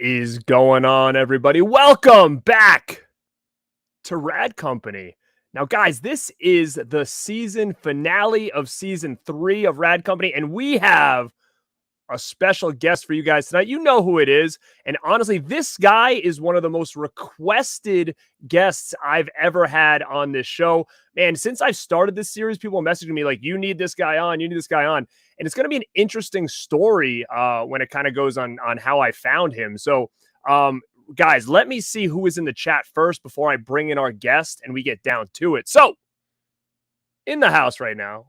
is going on, everybody? Welcome back to Rad Company. Now, guys, this is the season finale of season 3 of Rad Company, and we have a special guest for you guys tonight. You know who it is. And honestly, this guy is one of the most requested guests I've ever had on this show. Man, since I've started this series, people are messaging me like, you need this guy on, you need this guy on. And it's going to be an interesting story when it kind of goes on how I found him. So, guys, let me see who is in the chat first before I bring in our guest and we get down to it. So, in the house right now,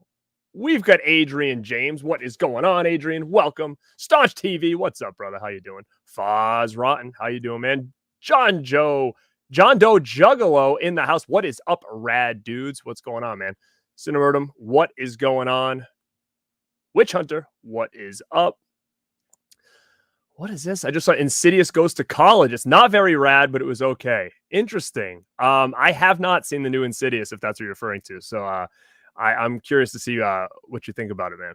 we've got Adrian James. What is going on, Adrian? Welcome. Staunch TV. What's up, brother? How you doing? Foz Rotten. How you doing, man? John Doe Juggalo in the house. What is up, rad dudes? What's going on, man? Cinemerdum. What is going on? Witch Hunter. What is up? What is this? I just saw Insidious Goes to College. It's not very rad, but it was okay. Interesting. I have not seen the new Insidious, if that's what you're referring to. So, I'm curious to see what you think about it, man.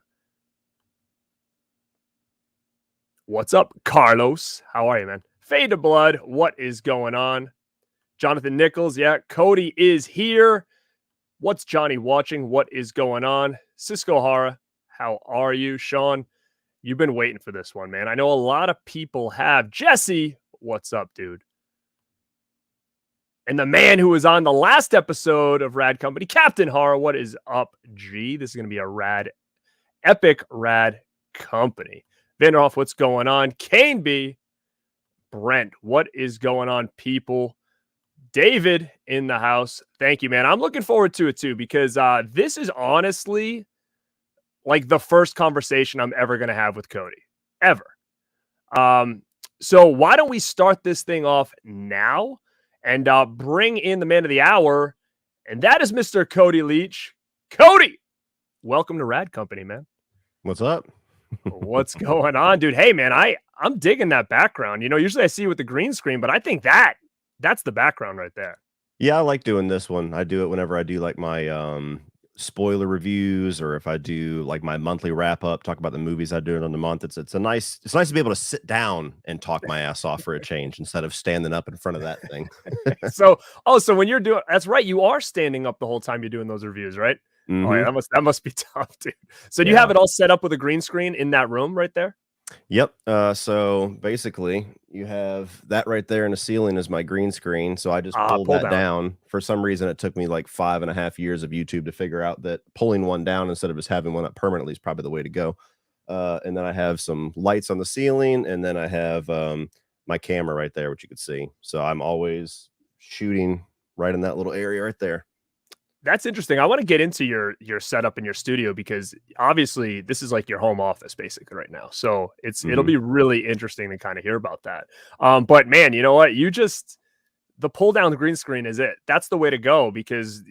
What's up, Carlos? How are you, man? Fade to Blood. What is going on? Jonathan Nichols. Yeah, Cody is here. What's Johnny watching? What is going on? Cisco Hara. How are you? Sean, you've been waiting for this one, man. I know a lot of people have. Jesse, what's up, dude? And the man who was on the last episode of Rad Company, Captain Horror, what is up, G? This is going to be a epic Rad Company. Vanderhoff, what's going on? Kane B. Brent, what is going on, people? David in the house. Thank you, man. I'm looking forward to it, too, because this is honestly like the first conversation I'm ever going to have with Cody. Ever. So why don't we start this thing off now? And bring in the man of the hour, and that is Mr. Cody Leach. Cody, welcome to Rad Company, man. What's up? What's going on, dude? Hey, man, I'm digging that background. You know, usually I see you with the green screen, but I think that's the background right there. Yeah, I like doing this one. I do it whenever I do like my spoiler reviews, or if I do like my monthly wrap up, talk about the movies I do it on the month. It's nice to be able to sit down and talk my ass off for a change instead of standing up in front of that thing. So when you're doing, that's right, you are standing up the whole time you're doing those reviews, right? Mm-hmm. Oh, yeah, that must be tough, dude. So do you have it all set up with a green screen in that room right there? Yep. So basically you have that right there in the ceiling is my green screen. So I just pulled that down. For some reason, it took me like 5.5 years of YouTube to figure out that pulling one down instead of just having one up permanently is probably the way to go. And then I have some lights on the ceiling, and then I have my camera right there, which you could see. So I'm always shooting right in that little area right there. That's interesting. I want to get into your setup in your studio, because obviously this is like your home office basically right now. So it'll be really interesting to kind of hear about that. But man, you know what? The pull down the green screen is it. That's the way to go, because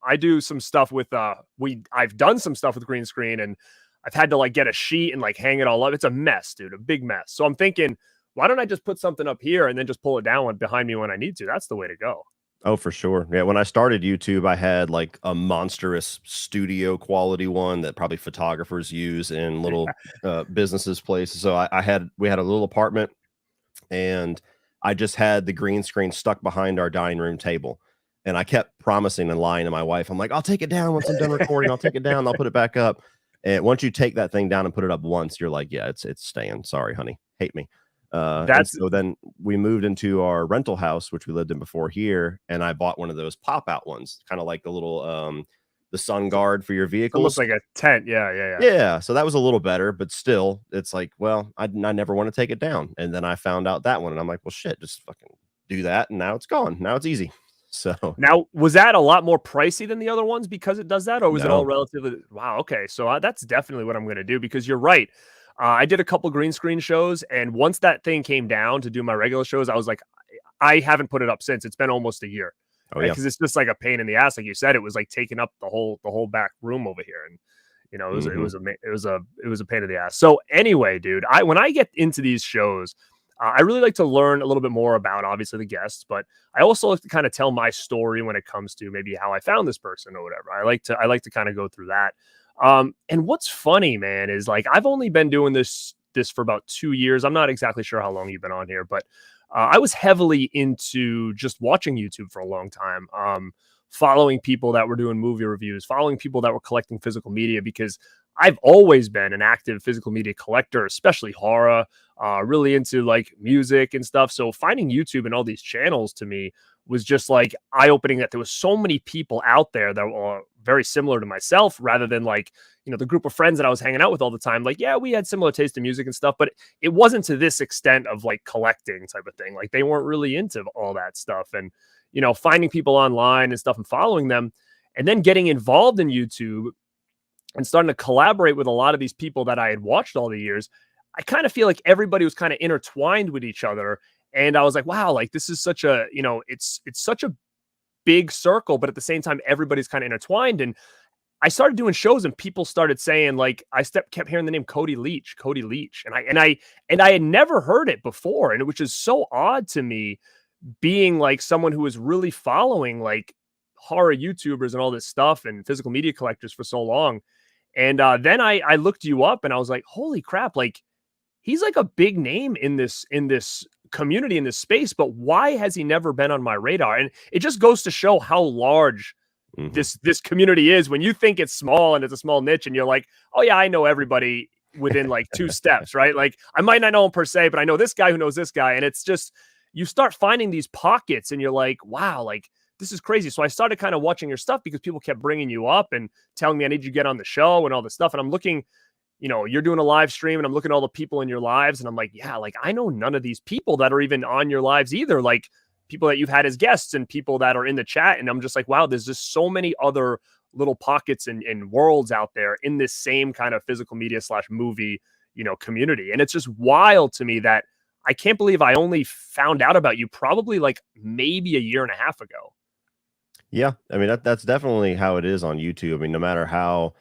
I do some stuff with I've done some stuff with green screen, and I've had to like get a sheet and like hang it all up. It's a mess, dude, a big mess. So I'm thinking, why don't I just put something up here and then just pull it down behind me when I need to? That's the way to go. Oh, for sure. Yeah. When I started YouTube, I had like a monstrous studio quality one that probably photographers use in little businesses places. So we had a little apartment, and I just had the green screen stuck behind our dining room table. And I kept promising and lying to my wife. I'm like, I'll take it down once I'm done recording. I'll take it down. I'll put it back up. And once you take that thing down and put it up once, you're like, yeah, it's staying. Sorry, honey. Hate me. So then we moved into our rental house, which we lived in before here, and I bought one of those pop-out ones, kind of like the little the sun guard for your vehicles. Almost like a tent. Yeah. Yeah. So that was a little better, but still, it's like, well, I never want to take it down. And then I found out that one, and I'm like, well, shit, just fucking do that, and now it's gone. Now it's easy. So now, was that a lot more pricey than the other ones because it does that, or was it all relatively? Wow. Okay. So that's definitely what I'm going to do, because you're right. I did a couple green screen shows, and once that thing came down to do my regular shows, I was like, I haven't put it up since. It's been almost a year. Oh, yeah. Because it's just like a pain in the ass, like you said. It was like taking up the whole back room over here, and you know, it was a pain in the ass. So anyway, dude, when I get into these shows, I really like to learn a little bit more about obviously the guests, but I also like to kind of tell my story when it comes to maybe how I found this person or whatever. I like to kind of go through that. And what's funny, man, is like I've only been doing this this for about 2 years. I'm not exactly sure how long you've been on here, but I was heavily into just watching YouTube for a long time. Following people that were doing movie reviews, following people that were collecting physical media, because I've always been an active physical media collector, especially horror, really into like music and stuff. So finding YouTube and all these channels to me was just like eye-opening, that there was so many people out there that were very similar to myself, rather than like, the group of friends that I was hanging out with all the time. Like, yeah, we had similar taste in music and stuff, but it wasn't to this extent of like collecting type of thing. Like they weren't really into all that stuff. And, finding people online and stuff and following them, and then getting involved in YouTube and starting to collaborate with a lot of these people that I had watched all the years, I kind of feel like everybody was kind of intertwined with each other. And I was like, wow, like this is such a, it's such a big circle, but at the same time, everybody's kind of intertwined. And I started doing shows and people started saying, like, kept hearing the name Cody Leach. And I had never heard it before. And which is so odd to me, being like someone who was really following like horror YouTubers and all this stuff and physical media collectors for so long. And then I looked you up and I was like, holy crap, like he's like a big name in this community, in this space, but why has he never been on my radar? And it just goes to show how large this community is, when you think it's small and it's a small niche and you're like, oh yeah, I know everybody within like 2 steps, right? Like I might not know him per se, but I know this guy who knows this guy. And it's just, you start finding these pockets and you're like, wow, like this is crazy. So I started kind of watching your stuff because people kept bringing you up and telling me I need you to get on the show and all this stuff. And I'm looking, you're doing a live stream and I'm looking at all the people in your lives and I'm like, yeah, like I know none of these people that are even on your lives either. Like people that you've had as guests and people that are in the chat. And I'm just like, wow, there's just so many other little pockets and worlds out there in this same kind of physical media / movie, community. And it's just wild to me that I can't believe I only found out about you probably like maybe a year and a half ago. Yeah, I mean that's definitely how it is on YouTube. I mean, no matter how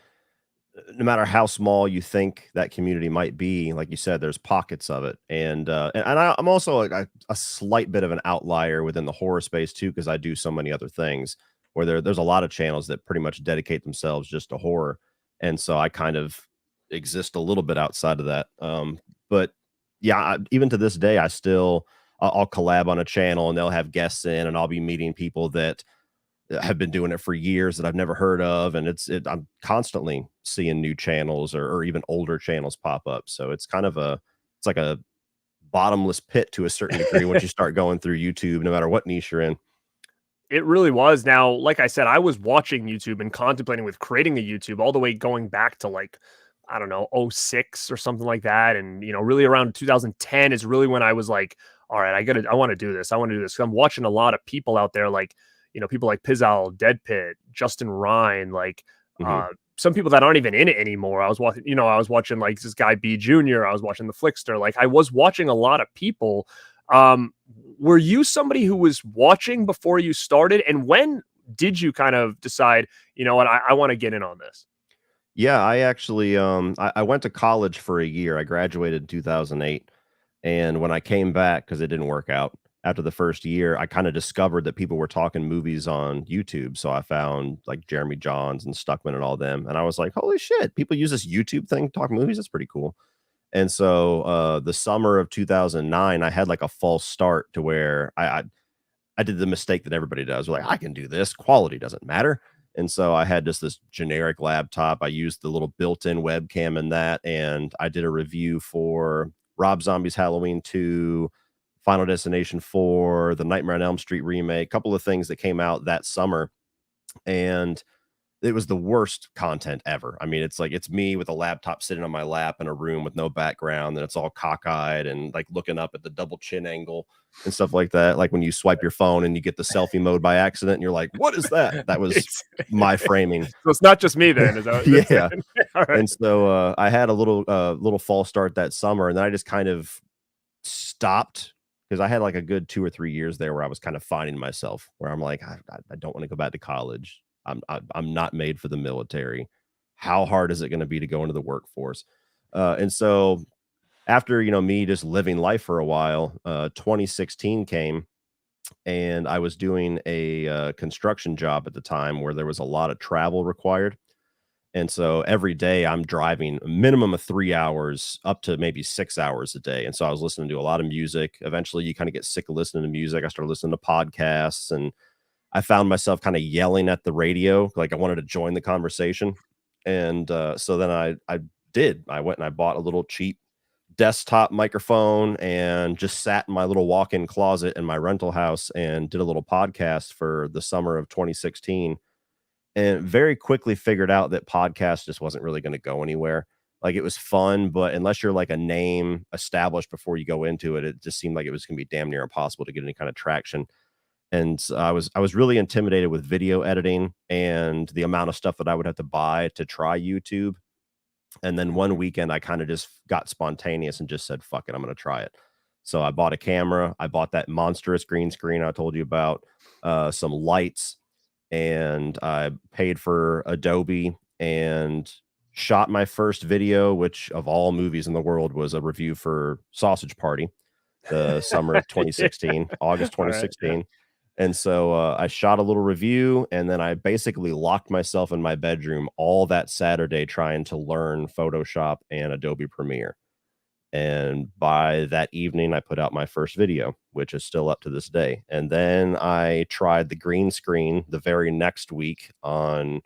small you think that community might be, like you said, there's pockets of it. And I'm also a slight bit of an outlier within the horror space too, because I do so many other things where there's a lot of channels that pretty much dedicate themselves just to horror. And so I kind of exist a little bit outside of that. But yeah, even to this day, I'll collab on a channel and they'll have guests in and I'll be meeting people that have been doing it for years that I've never heard of. And I'm constantly seeing new channels or even older channels pop up. So it's like a bottomless pit to a certain degree once you start going through YouTube, no matter what niche you're in. It really was. Now, like I said, I was watching YouTube and contemplating with creating a YouTube all the way going back to like, I don't know, 06 or something like that. And, really around 2010 is really when I was like, all right, I want to do this. I want to do this. I'm watching a lot of people out there, like, people like Pizzal, Dead Pit, Justin Ryan, like some people that aren't even in it anymore. I was watching like this guy B Jr. I was watching the Flickster. Like I was watching a lot of people. Were you somebody who was watching before you started? And when did you kind of decide, what, I want to get in on this? Yeah, I actually I went to college for a year. I graduated in 2008. And when I came back, because it didn't work out after the first year, I kind of discovered that people were talking movies on YouTube. So I found like Jeremy Johns and Stuckman and all them. And I was like, holy shit, people use this YouTube thing to talk movies. That's pretty cool. And so the summer of 2009, I had like a false start to where I did the mistake that everybody does. Like, I can do this. Quality doesn't matter. And so I had just this generic laptop. I used the little built-in webcam in that. And I did a review for Rob Zombie's Halloween 2, Final Destination 4, the Nightmare on Elm Street remake, a couple of things that came out that summer. And it was the worst content ever. I mean, it's like, it's me with a laptop sitting on my lap in a room with no background, and it's all cockeyed and like looking up at the double chin angle and stuff like that. Like when you swipe your phone and you get the selfie mode by accident and you're like, what is that? That was my framing. So it's not just me then. Is that yeah. Right. And so I had a little false start that summer, and then I just kind of stopped because I had like a good 2 or 3 years there where I was kind of finding myself, where I'm like, I don't want to go back to college. I'm not made for the military. How hard is it going to be to go into the workforce? And so after, me just living life for a while, 2016 came, and I was doing a construction job at the time where there was a lot of travel required. And so every day I'm driving a minimum of 3 hours up to maybe 6 hours a day. And so I was listening to a lot of music. Eventually you kind of get sick of listening to music. I started listening to podcasts, and I found myself kind of yelling at the radio. Like I wanted to join the conversation. And so then I went and I bought a little cheap desktop microphone and just sat in my little walk-in closet in my rental house and did a little podcast for the summer of 2016, and very quickly figured out that podcast just wasn't really going to go anywhere. Like it was fun, but unless you're like a name established before you go into it, it just seemed like it was going to be damn near impossible to get any kind of traction. And so I was really intimidated with video editing and the amount of stuff that I would have to buy to try YouTube. And then one weekend I kind of just got spontaneous and just said, fuck it, I'm going to try it. So I bought a camera. I bought that monstrous green screen I told you about, some lights, and I paid for Adobe and shot my first video, which of all movies in the world was a review for Sausage Party, the summer of 2016, August All right. 2016. And so I shot a little review, and then I basically locked myself in my bedroom all that Saturday trying to learn Photoshop and Adobe Premiere. And by that evening, I put out my first video, which is still up to this day. And then I tried the green screen the very next week on,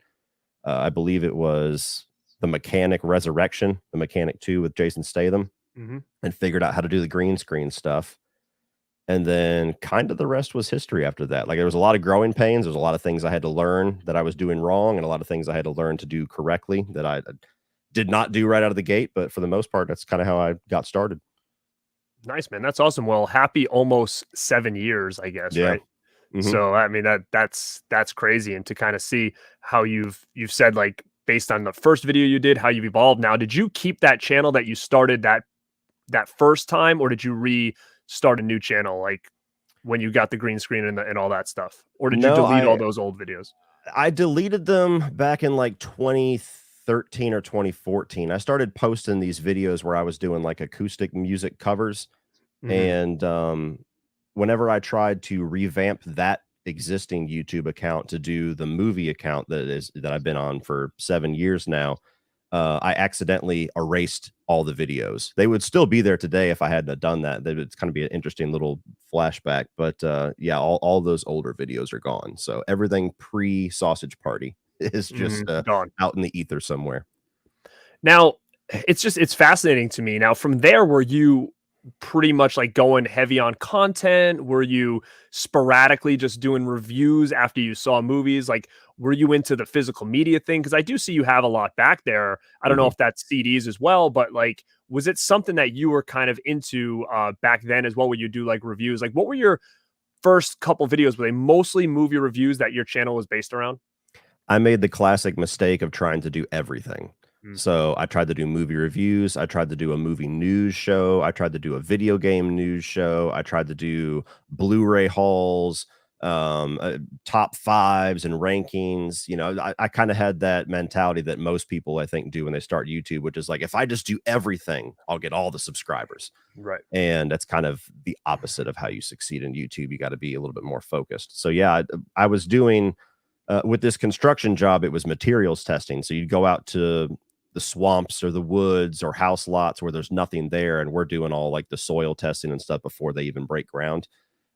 I believe it was The Mechanic Resurrection, The Mechanic 2 with Jason Statham, and figured out how to do the green screen stuff. And then kind of the rest was history after that. Like there was a lot of growing pains. There was a lot of things I had to learn that I was doing wrong, and a lot of things I had to learn to do correctly that I did not do right out of the gate. But for the most part, that's kind of how I got started. Nice, man. That's awesome. Well, happy almost 7 years, I guess, Yeah. right? So I mean that's crazy. And to kind of see how you've said, like, based on the first video you did, how you've evolved now. Did you keep that channel that you started that first time, or did you restart a new channel like when you got the green screen and all that stuff? Or did you delete all those old videos? I deleted them back in like 2013 or 2014. I started posting these videos where I was doing like acoustic music covers. And whenever I tried to revamp that existing YouTube account to do the movie account that I've been on for 7 years now, I accidentally erased all the videos. They would still be there today if I hadn't done that. It's kind of be an interesting little flashback. But yeah, all those older videos are gone. So everything pre Sausage Party is just gone out in the ether somewhere. Now, it's fascinating to me. Now, from there, were you pretty much like going heavy on content? Were you sporadically just doing reviews after you saw movies? Like, were you into the physical media thing? Because I do see you have a lot back there. I don't know if that's CDs as well, but like, was it something that you were kind of into back then as well, where you do like reviews? Like, what were your first couple videos? Were they mostly movie reviews that your channel was based around? I made the classic mistake of trying to do everything. So I tried to do movie reviews. I tried to do a movie news show. I tried to do a video game news show. I tried to do Blu-ray hauls, top fives and rankings. You know, I kind of had that mentality that most people, I think, do when they start YouTube, which is like, if I just do everything, I'll get all the subscribers. Right. And that's kind of the opposite of how you succeed in YouTube. You got to be a little bit more focused. So yeah, I was doing, with this construction job, it was materials testing. So you'd go out to the swamps or the woods or house lots where there's nothing there, and we're doing all like the soil testing and stuff before they even break ground.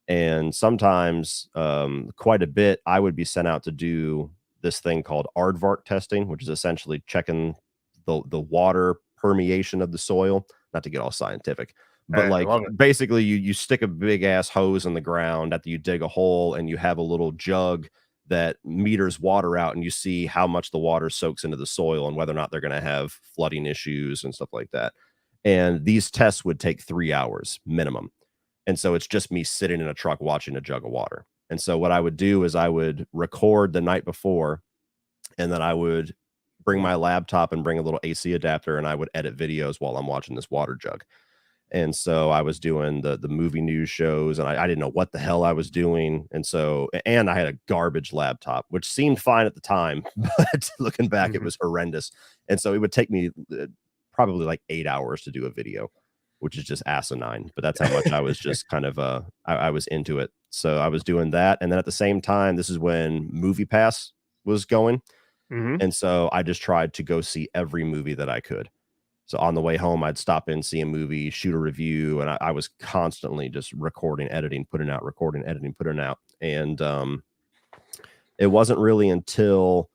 And sometimes quite a bit I would be sent out to do this thing called aardvark testing, which is essentially checking the water permeation of the soil. Not to get all scientific, but like basically you stick a big ass hose in the ground after you dig a hole, and you have a little jug that meters water out, and you see how much the water soaks into the soil and whether or not they're going to have flooding issues and stuff like that. And these tests would take 3 hours minimum. And so it's just me sitting in a truck watching a jug of water. And so what I would do is I would record the night before, and then I would bring my laptop and bring a little AC adapter, and I would edit videos while I'm watching this water jug. And so I was doing the movie news shows, and I didn't know what the hell I was doing. And I had a garbage laptop, which seemed fine at the time, but looking back, it was horrendous. And so it would take me probably like 8 hours to do a video, which is just asinine. But that's how much I was just kind of, I was into it. So I was doing that. And then at the same time, this is when MoviePass was going. Hmm. And so I just tried to go see every movie that I could. So on the way home, I'd stop in, see a movie, shoot a review, and I was constantly just recording, editing, putting out, recording, editing, putting out. And it wasn't really until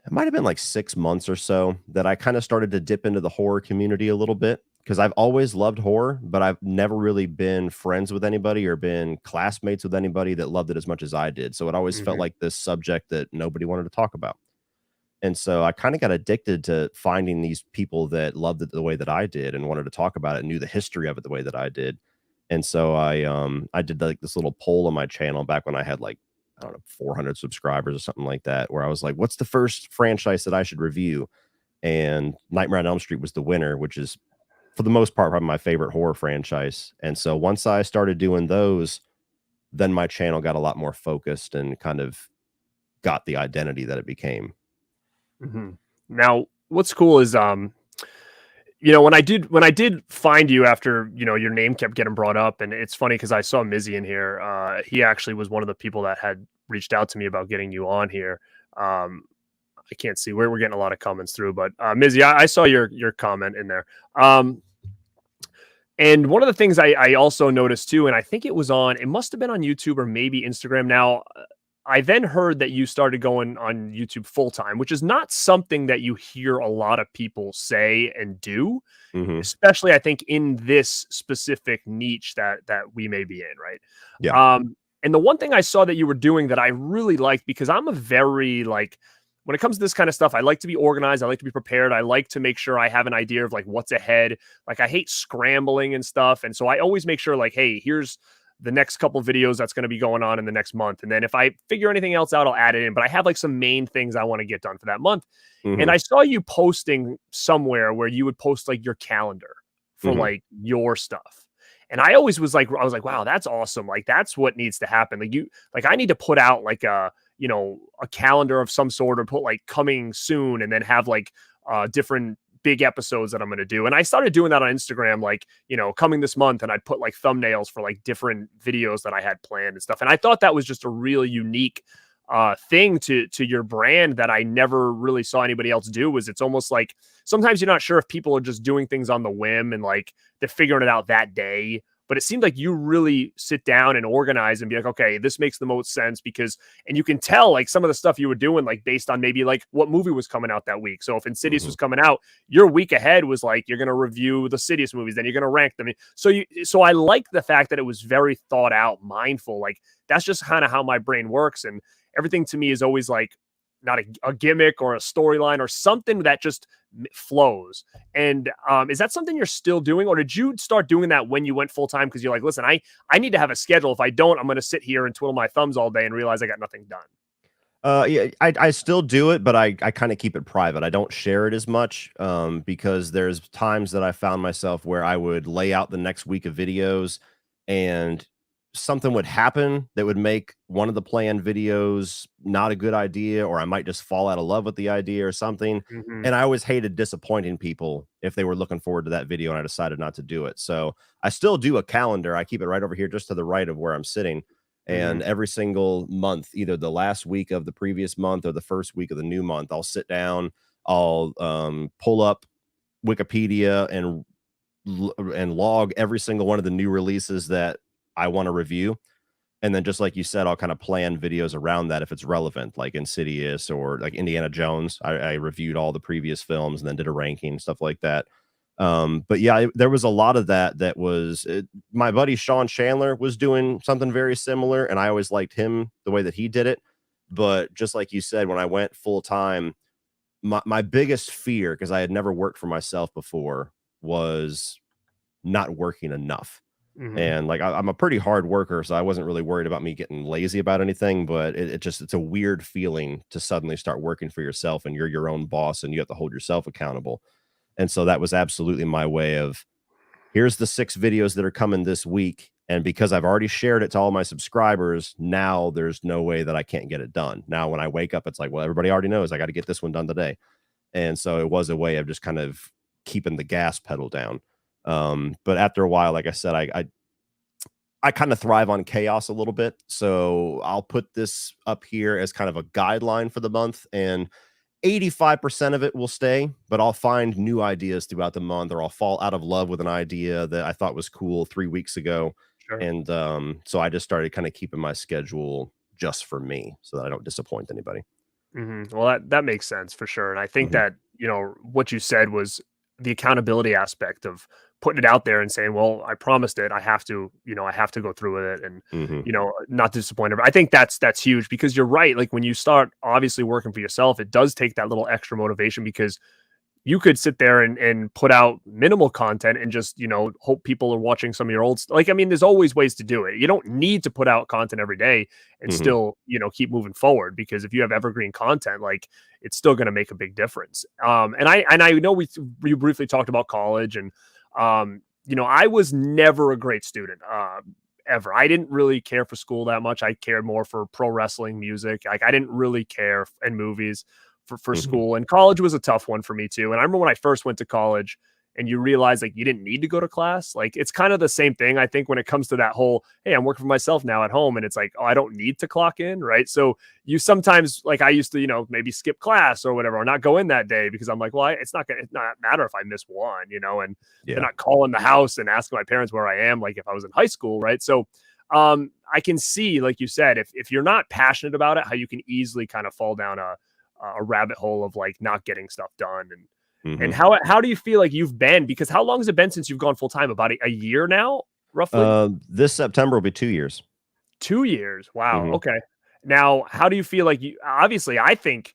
it might have been like 6 months or so that I kind of started to dip into the horror community a little bit, because I've always loved horror, but I've never really been friends with anybody or been classmates with anybody that loved it as much as I did. So it always felt Hmm. like this subject that nobody wanted to talk about. And so I kind of got addicted to finding these people that loved it the way that I did and wanted to talk about it, knew the history of it the way that I did. And so I did like this little poll on my channel back when I had like, I don't know, 400 subscribers or something like that, where I was like, what's the first franchise that I should review? And Nightmare on Elm Street was the winner, which is for the most part probably my favorite horror franchise. And so once I started doing those, then my channel got a lot more focused and kind of got the identity that it became. Hmm. Now, what's cool is when I did find you after, your name kept getting brought up, and it's funny because I saw Mizzy in here. He actually was one of the people that had reached out to me about getting you on here. Um, I can't see where we're getting a lot of comments through, but Mizzy, I saw your comment in there. And one of the things I also noticed too, and I think it must have been on YouTube or maybe Instagram. Now, I then heard that you started going on YouTube full time, which is not something that you hear a lot of people say and do, Hmm. especially I think in this specific niche that we may be in, right? Yeah. And the one thing I saw that you were doing that I really liked, because I'm a very like, when it comes to this kind of stuff, I like to be organized. I like to be prepared. I like to make sure I have an idea of like what's ahead. Like I hate scrambling and stuff. And so I always make sure like, hey, here's the next couple videos that's going to be going on in the next month. And then if I figure anything else out, I'll add it in. But I have like some main things I want to get done for that month. And Hmm. I saw you posting somewhere where you would post like your calendar for Hmm. like your stuff. And I was like, wow, that's awesome. Like that's what needs to happen. Like I need to put out like a calendar of some sort, or put like coming soon, and then have like different big episodes that I'm going to do. And I started doing that on Instagram, like, coming this month, and I'd put like thumbnails for like different videos that I had planned and stuff. And I thought that was just a really unique thing to your brand that I never really saw anybody else do. Was it's almost like sometimes you're not sure if people are just doing things on the whim and like they're figuring it out that day. But it seemed like you really sit down and organize and be like, okay, this makes the most sense because, and you can tell like some of the stuff you were doing, like based on maybe like what movie was coming out that week. So if Insidious Hmm. was coming out, your week ahead was like, you're going to review the Insidious movies, then you're going to rank them. So I like the fact that it was very thought out, mindful. Like that's just kind of how my brain works. And everything to me is always like not a gimmick or a storyline or something that just flows. And is that something you're still doing, or did you start doing that when you went full time? Because you're like, listen, I need to have a schedule. If I don't, I'm going to sit here and twiddle my thumbs all day and realize I got nothing done. Yeah, I still do it, but I kind of keep it private. I don't share it as much, because there's times that I found myself where I would lay out the next week of videos, and something would happen that would make one of the planned videos not a good idea, or I might just fall out of love with the idea or something. Hmm. And I always hated disappointing people if they were looking forward to that video and I decided not to do it. So I still do a calendar. I keep it right over here, just to the right of where I'm sitting. Hmm. And every single month, either the last week of the previous month or the first week of the new month, I'll sit down, I'll pull up Wikipedia and log every single one of the new releases that I want to review. And then just like you said, I'll kind of plan videos around that if it's relevant, like Insidious or like Indiana Jones. I reviewed all the previous films and then did a ranking, stuff like that. But yeah, there was a lot of that was my buddy Sean Chandler was doing something very similar, and I always liked him the way that he did it. But just like you said, when I went full time, my biggest fear, because I had never worked for myself before, was not working enough. Hmm. And like I'm a pretty hard worker, so I wasn't really worried about me getting lazy about anything. But it's a weird feeling to suddenly start working for yourself and you're your own boss and you have to hold yourself accountable. And so that was absolutely my way of, here's the 6 videos that are coming this week. And because I've already shared it to all my subscribers, now there's no way that I can't get it done. Now, when I wake up, it's like, well, everybody already knows I got to get this one done today. And so it was a way of just kind of keeping the gas pedal down. But after a while, like I said, I kind of thrive on chaos a little bit. So I'll put this up here as kind of a guideline for the month, and 85% of it will stay, but I'll find new ideas throughout the month, or I'll fall out of love with an idea that I thought was cool 3 weeks ago. Sure. And so I just started kind of keeping my schedule just for me so that I don't disappoint anybody. Well, that makes sense for sure, and I think Hmm. that, what you said was the accountability aspect of putting it out there and saying, "Well, I promised it. I have to go through with it and, Hmm. not disappoint." I think that's huge because you're right. Like when you start obviously working for yourself, it does take that little extra motivation because you could sit there and put out minimal content and just, hope people are watching some of your like, I mean, there's always ways to do it. You don't need to put out content every day and Hmm. still, keep moving forward because if you have evergreen content, like it's still going to make a big difference. And I know we briefly talked about college and, I was never a great student. Ever. I didn't really care for school that much. I cared more for pro wrestling, music. Like I didn't really care and movies for Hmm. school, and college was a tough one for me too. And I remember when I first went to college and you realize like you didn't need to go to class. Like it's kind of the same thing I think when it comes to that whole, hey, I'm working for myself now at home, and it's like, oh, I don't need to clock in, right? So you sometimes, like I used to, maybe skip class or whatever or not go in that day because I'm like, well, it's not matter if I miss one, and they're Yeah. not calling the house and asking my parents where I am like if I was in high school, right? So I can see, like you said, if you're not passionate about it, how you can easily kind of fall down a rabbit hole of like not getting stuff done. And Hmm. how do you feel like you've been? Because how long has it been since you've gone full time? About a year now, roughly. This September will be 2 years. 2 years. Wow. Hmm. Okay. Now, how do you feel like you? Obviously, I think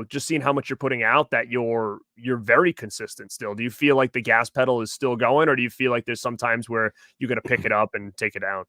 just seeing how much you're putting out, that you're very consistent still. Do you feel like the gas pedal is still going, or do you feel like there's some times where you got to pick it up and take it down?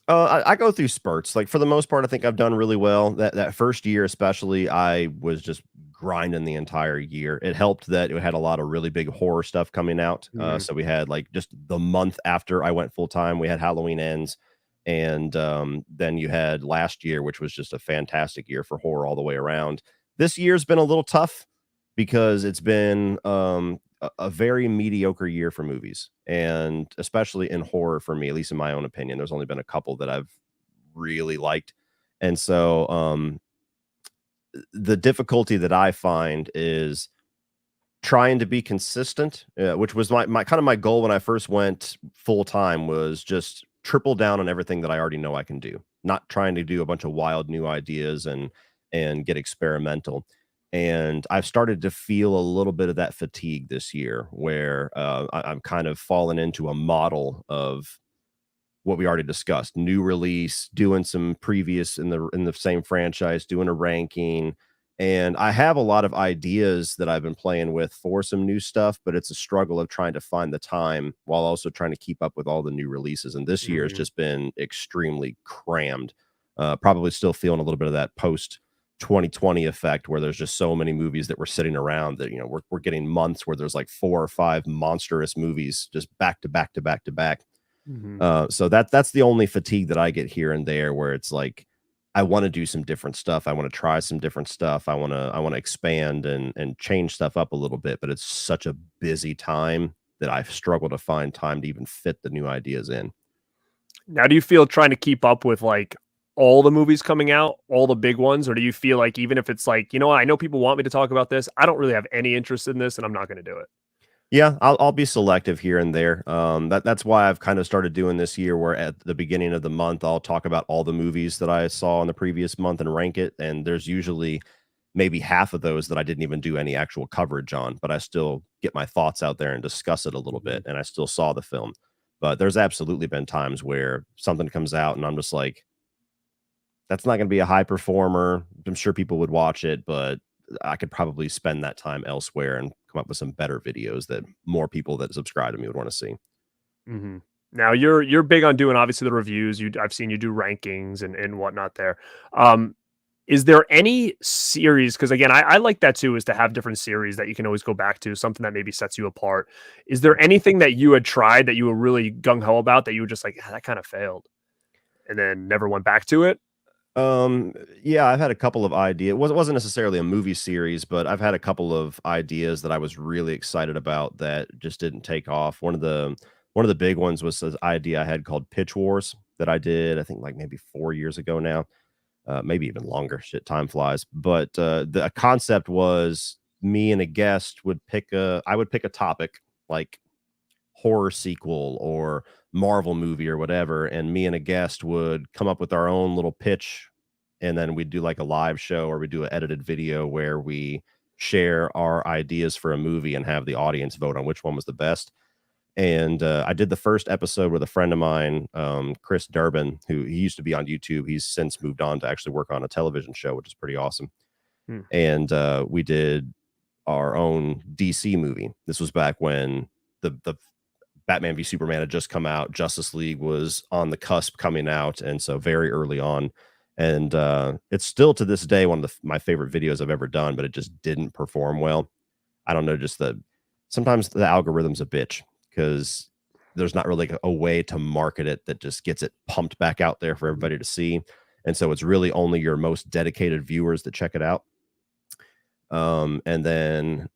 I go through spurts. Like for the most part, I think I've done really well. That first year, especially, I was just grinding the entire year. It helped that it had a lot of really big horror stuff coming out. Mhm. So we had like just the month after I went full time, we had Halloween Ends, and then you had last year, which was just a fantastic year for horror all the way around. This year's been a little tough because it's been a very mediocre year for movies, and especially in horror for me, at least in my own opinion. There's only been a couple that I've really liked. And so the difficulty that I find is trying to be consistent, which was my kind of my goal when I first went full time, was just triple down on everything that I already know I can do, not trying to do a bunch of wild new ideas and get experimental. And I've started to feel a little bit of that fatigue this year, where I'm kind of fallen into a model of what we already discussed: new release, doing some previous in the same franchise, doing a ranking. And I have a lot of ideas that I've been playing with for some new stuff, but it's a struggle of trying to find the time while also trying to keep up with all the new releases. And this year has Mhm. just been extremely crammed. Probably still feeling a little bit of that post 2020 effect, where there's just so many movies that were sitting around that, we're getting months where there's like 4 or 5 monstrous movies just back to back to back to back. Mhm. So that's the only fatigue that I get here and there, where it's like I want to do some different stuff. I want to try some different stuff. I want to expand and change stuff up a little bit, but it's such a busy time that I struggle to find time to even fit the new ideas in. Now, do you feel trying to keep up with like all the movies coming out, all the big ones, or do you feel like even if it's like, what, I know people want me to talk about this, I don't really have any interest in this, and I'm not going to do it. Yeah, I'll be selective here and there. That's why I've kind of started doing this year, where at the beginning of the month I'll talk about all the movies that I saw in the previous month and rank it. And there's usually maybe half of those that I didn't even do any actual coverage on, but I still get my thoughts out there and discuss it a little bit. Mhm. And I still saw the film. But there's absolutely been times where something comes out and I'm just like, that's not going to be a high performer. I'm sure people would watch it, but I could probably spend that time elsewhere and come up with some better videos that more people that subscribe to me would want to see. Mhm. Now you're big on doing obviously the reviews. I've seen you do rankings and whatnot there. Um, is there any series? Because again, I like that too, is to have different series that you can always go back to, something that maybe sets you apart. Is there anything that you had tried that you were really gung ho about that you were just like, "Ah, that kind of failed," and then never went back to it? Um, yeah, I've had a couple of ideas. It wasn't necessarily a movie series, but I've had a couple of ideas that I was really excited about that just didn't take off. One of the big ones was this idea I had called Pitch Wars. that I did, I think like maybe 4 years ago now, maybe even longer. Shit, time flies. But the concept was me and a guest I would pick a topic like horror sequel or Marvel movie or whatever, and me and a guest would come up with our own little pitch, and then we'd do like a live show or we do an edited video where we share our ideas for a movie and have the audience vote on which one was the best. And I did the first episode with a friend of mine, Chris Durbin, who he used to be on YouTube. He's since moved on to actually work on a television show, which is pretty awesome. And we did our own DC movie. This was back when the Batman v Superman had just come out. Justice League was on the cusp coming out, and so very early on. And it's still to this day one of my favorite videos I've ever done, but it just didn't perform well. I don't know, just sometimes the algorithm's a bitch because there's not really a way to market it that just gets it pumped back out there for everybody to see. And so it's really only your most dedicated viewers that check it out. And then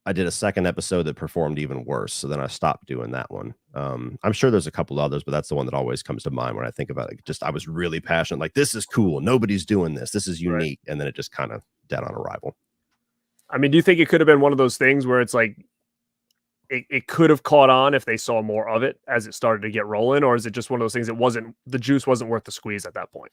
I did a second episode that performed even worse. So then I stopped doing that one. I'm sure there's a couple others, but that's the one that always comes to mind when I think about it. Just, I was really passionate. Like, this is cool. Nobody's doing this. This is unique. Right. And then it just kind of dead on arrival. I mean, do you think it could have been one of those things where it's like, it could have caught on if they saw more of it as it started to get rolling? Or is it just one of those things that the juice wasn't worth the squeeze at that point?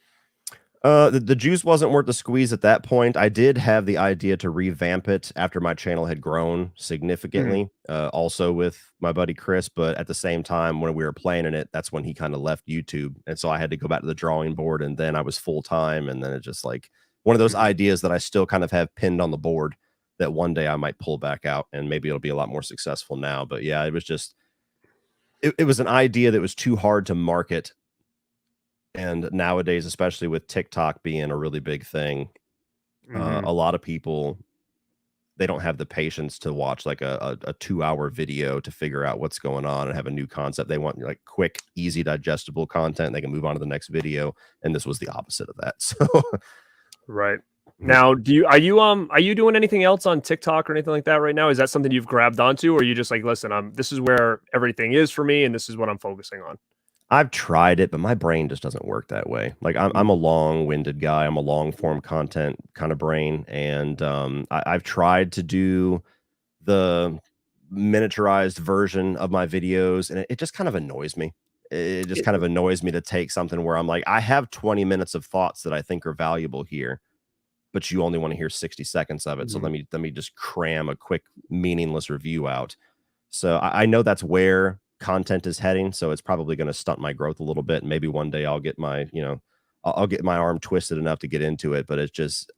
The juice wasn't worth the squeeze at that point. I did have the idea to revamp it after my channel had grown significantly, also with my buddy Chris. But at the same time, when we were planning it, that's when he kind of left YouTube. And so I had to go back to the drawing board, and then I was full time. And then it just like one of those ideas that I still kind of have pinned on the board that one day I might pull back out, and maybe it'll be a lot more successful now. But yeah, it was just, it was an idea that was too hard to market. And nowadays, especially with TikTok being a really big thing, a lot of people, they don't have the patience to watch like a 2-hour video to figure out what's going on and have a new concept. They want like quick, easy, digestible content. They can move on to the next video. And this was the opposite of that. So, right. Now, are you doing anything else on TikTok or anything like that right now? Is that something you've grabbed onto, or are you just like, listen, this is where everything is for me, and this is what I'm focusing on? I've tried it, but my brain just doesn't work that way. Like I'm a long-winded guy. I'm a long-form content kind of brain, and I've tried to do the miniaturized version of my videos, and it just kind of annoys me. It just kind of annoys me to take something where I'm like, I have 20 minutes of thoughts that I think are valuable here, but you only want to hear 60 seconds of it. So let me just cram a quick, meaningless review out. So I know that's where content is heading, so it's probably going to stunt my growth a little bit. And maybe one day I'll get my, I'll get my arm twisted enough to get into it. But it's just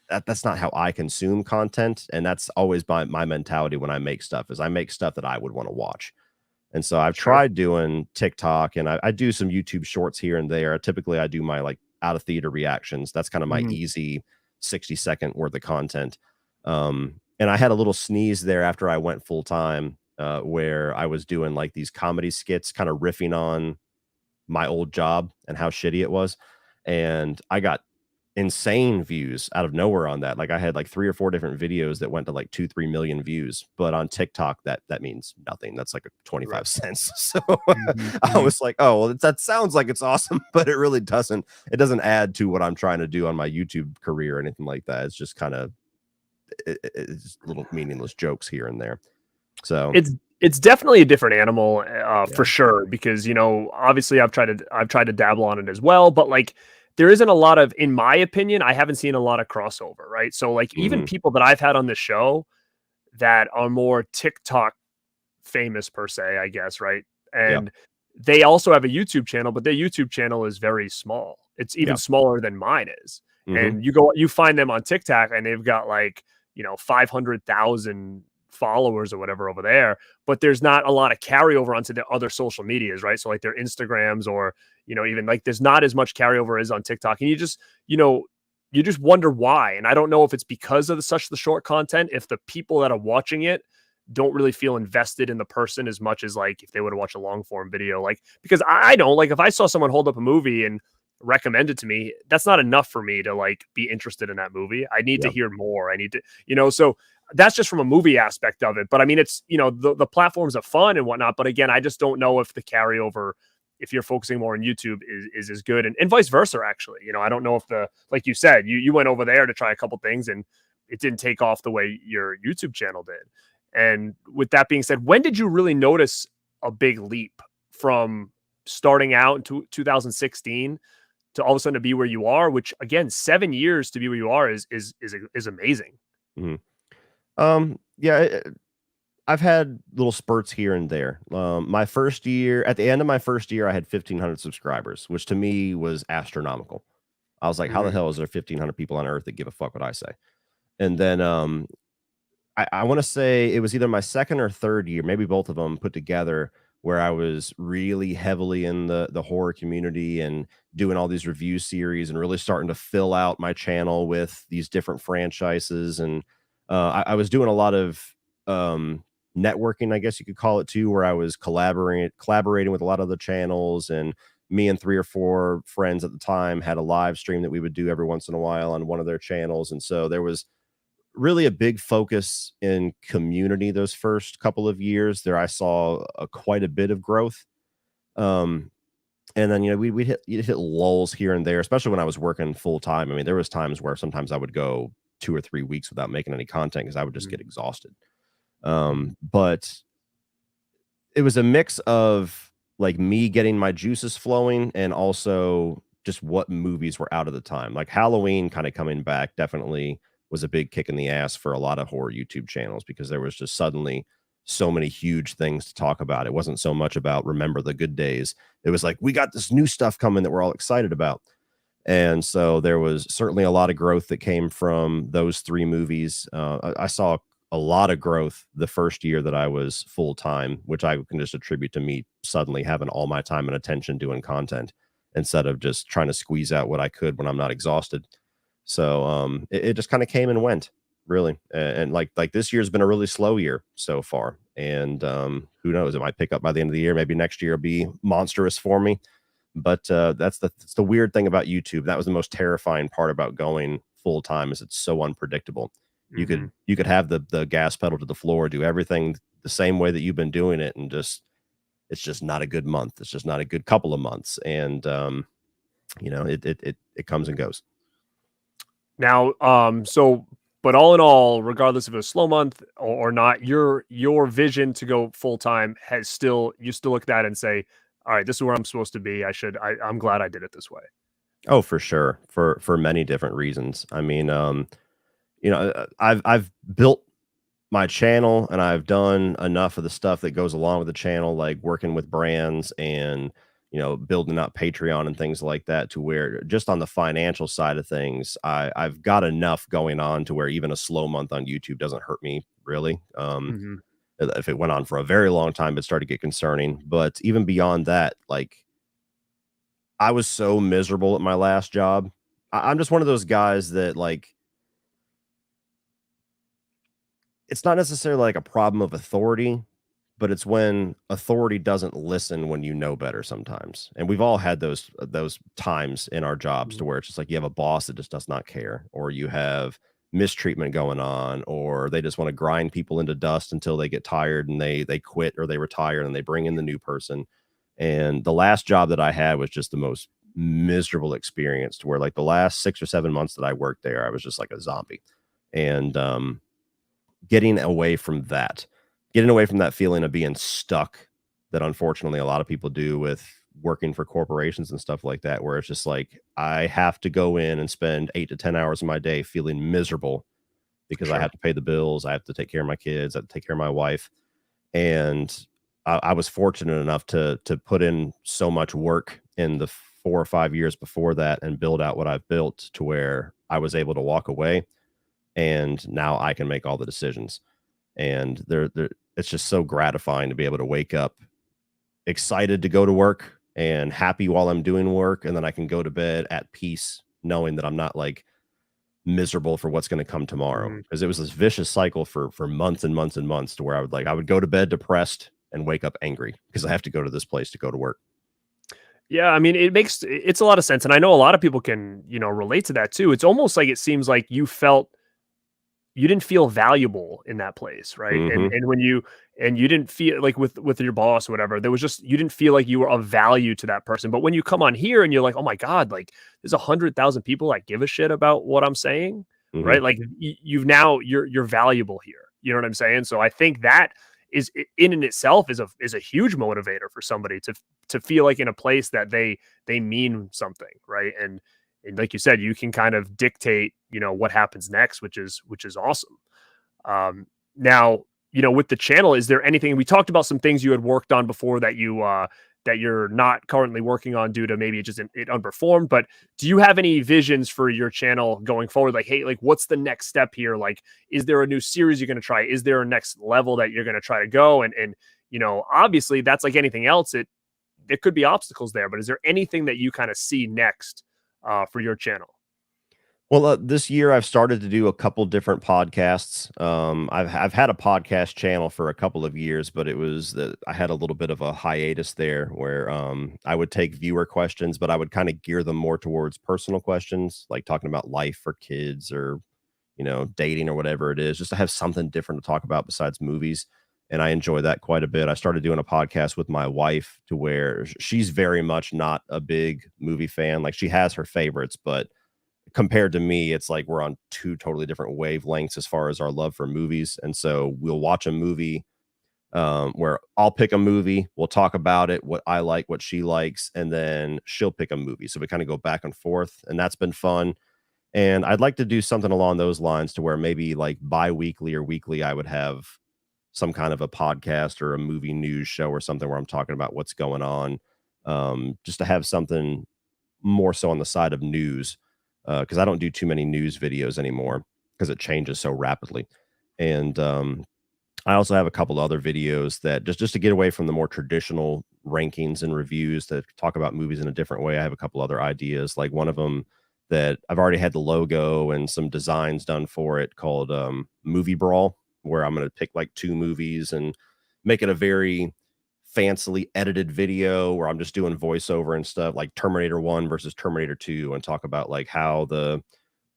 that's not how I consume content, and that's always my mentality when I make stuff. Is I make stuff that I would want to watch. And so I've tried doing TikTok, and I do some YouTube shorts here and there. Typically, I do my like out of theater reactions. That's kind of my easy 60-second worth of content. And I had a little sneeze there after I went full time, where I was doing like these comedy skits, kind of riffing on my old job and how shitty it was. And I got insane views out of nowhere on that. Like I had like 3 or 4 different videos that went to like 2-3 million views, but on TikTok that means nothing. That's like a 25 cents. So I was like, oh, well, that sounds like it's awesome, but it really doesn't. It doesn't add to what I'm trying to do on my YouTube career or anything like that. It's just kind of it's little meaningless jokes here and there. So it's definitely a different animal, for sure, because obviously I've tried to dabble on it as well, but like there isn't a lot of, in my opinion, I haven't seen a lot of crossover, right? So like even people that I've had on the show that are more TikTok famous per se, I guess, right? And they also have a YouTube channel, but their YouTube channel is very small. It's even smaller than mine is. And you find them on TikTok and they've got like, 500,000 followers or whatever over there, but there's not a lot of carryover onto the other social medias, right? So like their Instagrams or, even like there's not as much carryover as on TikTok. And you just wonder why. And I don't know if it's because of the short content, if the people that are watching it don't really feel invested in the person as much as like if they would have watched a long form video, like, because I don't like, if I saw someone hold up a movie and recommend it to me, that's not enough for me to like be interested in that movie. I need to hear more. I need to, so that's just from a movie aspect of it. But I mean, it's, the platforms are fun and whatnot. But again, I just don't know if the carryover if you're focusing more on YouTube is as good, and vice versa. Actually, I don't know if like you said, you went over there to try a couple things and it didn't take off the way your YouTube channel did. And with that being said, when did you really notice a big leap from starting out in 2016 to all of a sudden to be where you are, which again, 7 years to be where you are is amazing. Yeah, I've had little spurts here and there. My first year, at the end of my first year, I had 1,500 subscribers, which to me was astronomical. I was like, how the hell is there 1,500 people on earth that give a fuck what I say? And then I want to say it was either my second or third year, maybe both of them put together, where I was really heavily in the horror community and doing all these review series and really starting to fill out my channel with these different franchises. And I was doing a lot of networking, I guess you could call it too, where I was collaborating with a lot of the channels, and me and 3 or 4 friends at the time had a live stream that we would do every once in a while on one of their channels. And so there was really a big focus in community those first couple of years. There I saw quite a bit of growth. And then, we'd hit lulls here and there, especially when I was working full time. I mean, there was times where sometimes I would go 2 or 3 weeks without making any content because I would just get exhausted. But it was a mix of like me getting my juices flowing and also just what movies were out at the time. Like Halloween kind of coming back definitely was a big kick in the ass for a lot of horror YouTube channels, because there was just suddenly so many huge things to talk about. It wasn't so much about remember the good days. It was like, we got this new stuff coming that we're all excited about. And so there was certainly a lot of growth that came from those 3 movies. I saw a lot of growth the first year that I was full time, which I can just attribute to me suddenly having all my time and attention doing content instead of just trying to squeeze out what I could when I'm not exhausted. So it just kind of came and went, really. And like this year's been a really slow year so far. And who knows, it might pick up by the end of the year. Maybe next year will be monstrous for me. But that's the weird thing about YouTube. That was the most terrifying part about going full time, is it's so unpredictable. You could have the gas pedal to the floor, do everything the same way that you've been doing it, and it's just not a good month. It's just not a good couple of months. And it comes and goes. Now, but all in all, regardless of a slow month or not, your vision to go full time you still look at that and say, all right, this is where I'm supposed to be. I'm glad I did it this way. Oh, for sure. For many different reasons. I mean, I've built my channel and I've done enough of the stuff that goes along with the channel, like working with brands and, building out Patreon and things like that, to where just on the financial side of things, I've got enough going on to where even a slow month on YouTube doesn't hurt me really. If it went on for a very long time, it started to get concerning. But even beyond that, like, I was so miserable at my last job. I'm just one of those guys that, like, it's not necessarily like a problem of authority, but it's when authority doesn't listen when you know better sometimes. And we've all had those times in our jobs to where it's just like you have a boss that just does not care, or you have mistreatment going on, or they just want to grind people into dust until they get tired and they quit or they retire and they bring in the new person. And the last job that I had was just the most miserable experience, to where like the last 6 or 7 months that I worked there, I was just like a zombie. And getting away from that feeling of being stuck, that unfortunately a lot of people do with working for corporations and stuff like that, where it's just like, I have to go in and spend 8 to 10 hours of my day feeling miserable because I have to pay the bills. I have to take care of my kids. I have to take care of my wife. And I was fortunate enough to put in so much work in the 4 or 5 years before that and build out what I've built, to where I was able to walk away, and now I can make all the decisions. And it's just so gratifying to be able to wake up excited to go to work and happy while I'm doing work, and then I can go to bed at peace knowing that I'm not like miserable for what's going to come tomorrow. Because it was this vicious cycle for months and months and months, to where I would go to bed depressed and wake up angry because I have to go to this place to go to work. Yeah, I mean, it's a lot of sense, and I know a lot of people can relate to that too. It's almost like, it seems like you felt you didn't feel valuable in that place, right? Mm-hmm. And when you didn't feel like with your boss or whatever, there was just you didn't feel like you were of value to that person. But when you come on here and you're like, oh my God, like there's 100,000 people that give a shit about what I'm saying, Mm-hmm. right? Like you've now you're valuable here. You know what I'm saying? So I think that is in and itself is a huge motivator for somebody to feel like in a place that they mean something, right? And like you said, you can kind of dictate, what happens next, which is awesome. Now, with the channel, is there anything we talked about some things you had worked on before that that you're not currently working on due to maybe it underperformed, but do you have any visions for your channel going forward? Like, hey, like what's the next step here? Like, is there a new series you're going to try? Is there a next level that you're going to try to go? And obviously that's like anything else. There could be obstacles there, but is there anything that you kind of see next for your channel? Well, this year I've started to do a couple different podcasts. I've had a podcast channel for a couple of years, but it was that I had a little bit of a hiatus there where I would take viewer questions, but I would kind of gear them more towards personal questions, like talking about life for kids or dating or whatever it is, just to have something different to talk about besides movies. And I enjoy that quite a bit. I started doing a podcast with my wife to where she's very much not a big movie fan. Like she has her favorites, but compared to me, it's like we're on two totally different wavelengths as far as our love for movies. And so we'll watch a movie where I'll pick a movie, we'll talk about it, what I like, what she likes, and then she'll pick a movie. So we kind of go back and forth, and that's been fun. And I'd like to do something along those lines to where maybe like bi-weekly or weekly, I would have some kind of a podcast or a movie news show or something where I'm talking about what's going on. Just to have something more so on the side of news, because I don't do too many news videos anymore because it changes so rapidly. And I also have a couple other videos that just to get away from the more traditional rankings and reviews that talk about movies in a different way. I have a couple other ideas, like one of them that I've already had the logo and some designs done for it called Movie Brawl, where I'm going to pick like two movies and make it a very fancily edited video where I'm just doing voiceover and stuff like Terminator 1 versus Terminator 2 and talk about like how the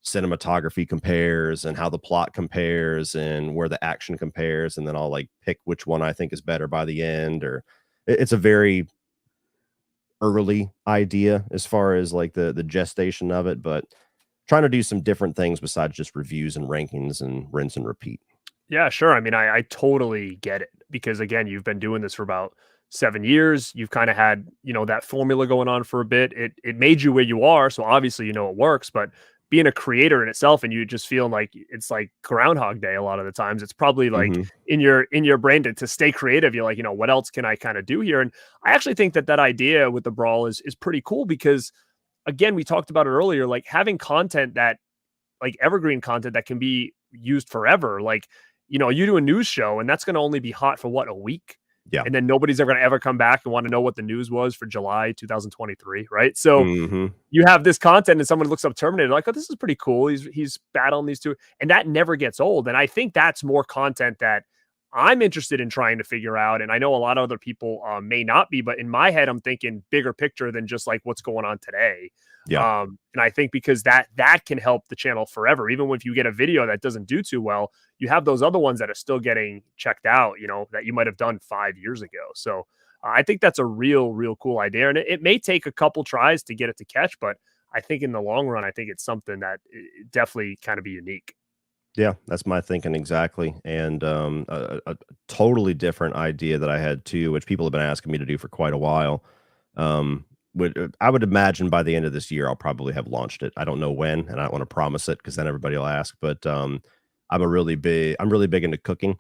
cinematography compares and how the plot compares and where the action compares, and then I'll like pick which one I think is better by the end. Or it's a very early idea as far as like the gestation of it, but trying to do some different things besides just reviews and rankings and rinse and repeat. Yeah, sure. I mean, I totally get it because again, you've been doing this for about 7 years. You've kind of had, that formula going on for a bit. It made you where you are. So obviously, it works, but being a creator in itself and you just feeling like it's like Groundhog Day a lot of the times, it's probably like Mm-hmm. in your brain to stay creative. You're like, what else can I kind of do here? And I actually think that idea with the brawl is pretty cool because again, we talked about it earlier, like having content that like evergreen content that can be used forever. Like, you do a news show and that's going to only be hot for what, a week? Yeah. And then nobody's ever going to ever come back and want to know what the news was for July 2023, right? So Mm-hmm. you have this content and someone looks up Terminator, like, oh, this is pretty cool. He's battling these two, and that never gets old. And I think that's more content that I'm interested in trying to figure out. And I know a lot of other people may not be, but in my head, I'm thinking bigger picture than just like what's going on today. Yeah. And I think because that can help the channel forever. Even if you get a video that doesn't do too well, you have those other ones that are still getting checked out, that you might have done 5 years ago. So I think that's a real cool idea. And it may take a couple tries to get it to catch, but I think in the long run, I think it's something that definitely kind of be unique. Yeah, that's my thinking exactly. And a totally different idea that I had too, which people have been asking me to do for quite a while. I would imagine by the end of this year, I'll probably have launched it. I don't know when, and I don't want to promise it because then everybody will ask. But I'm really big into cooking,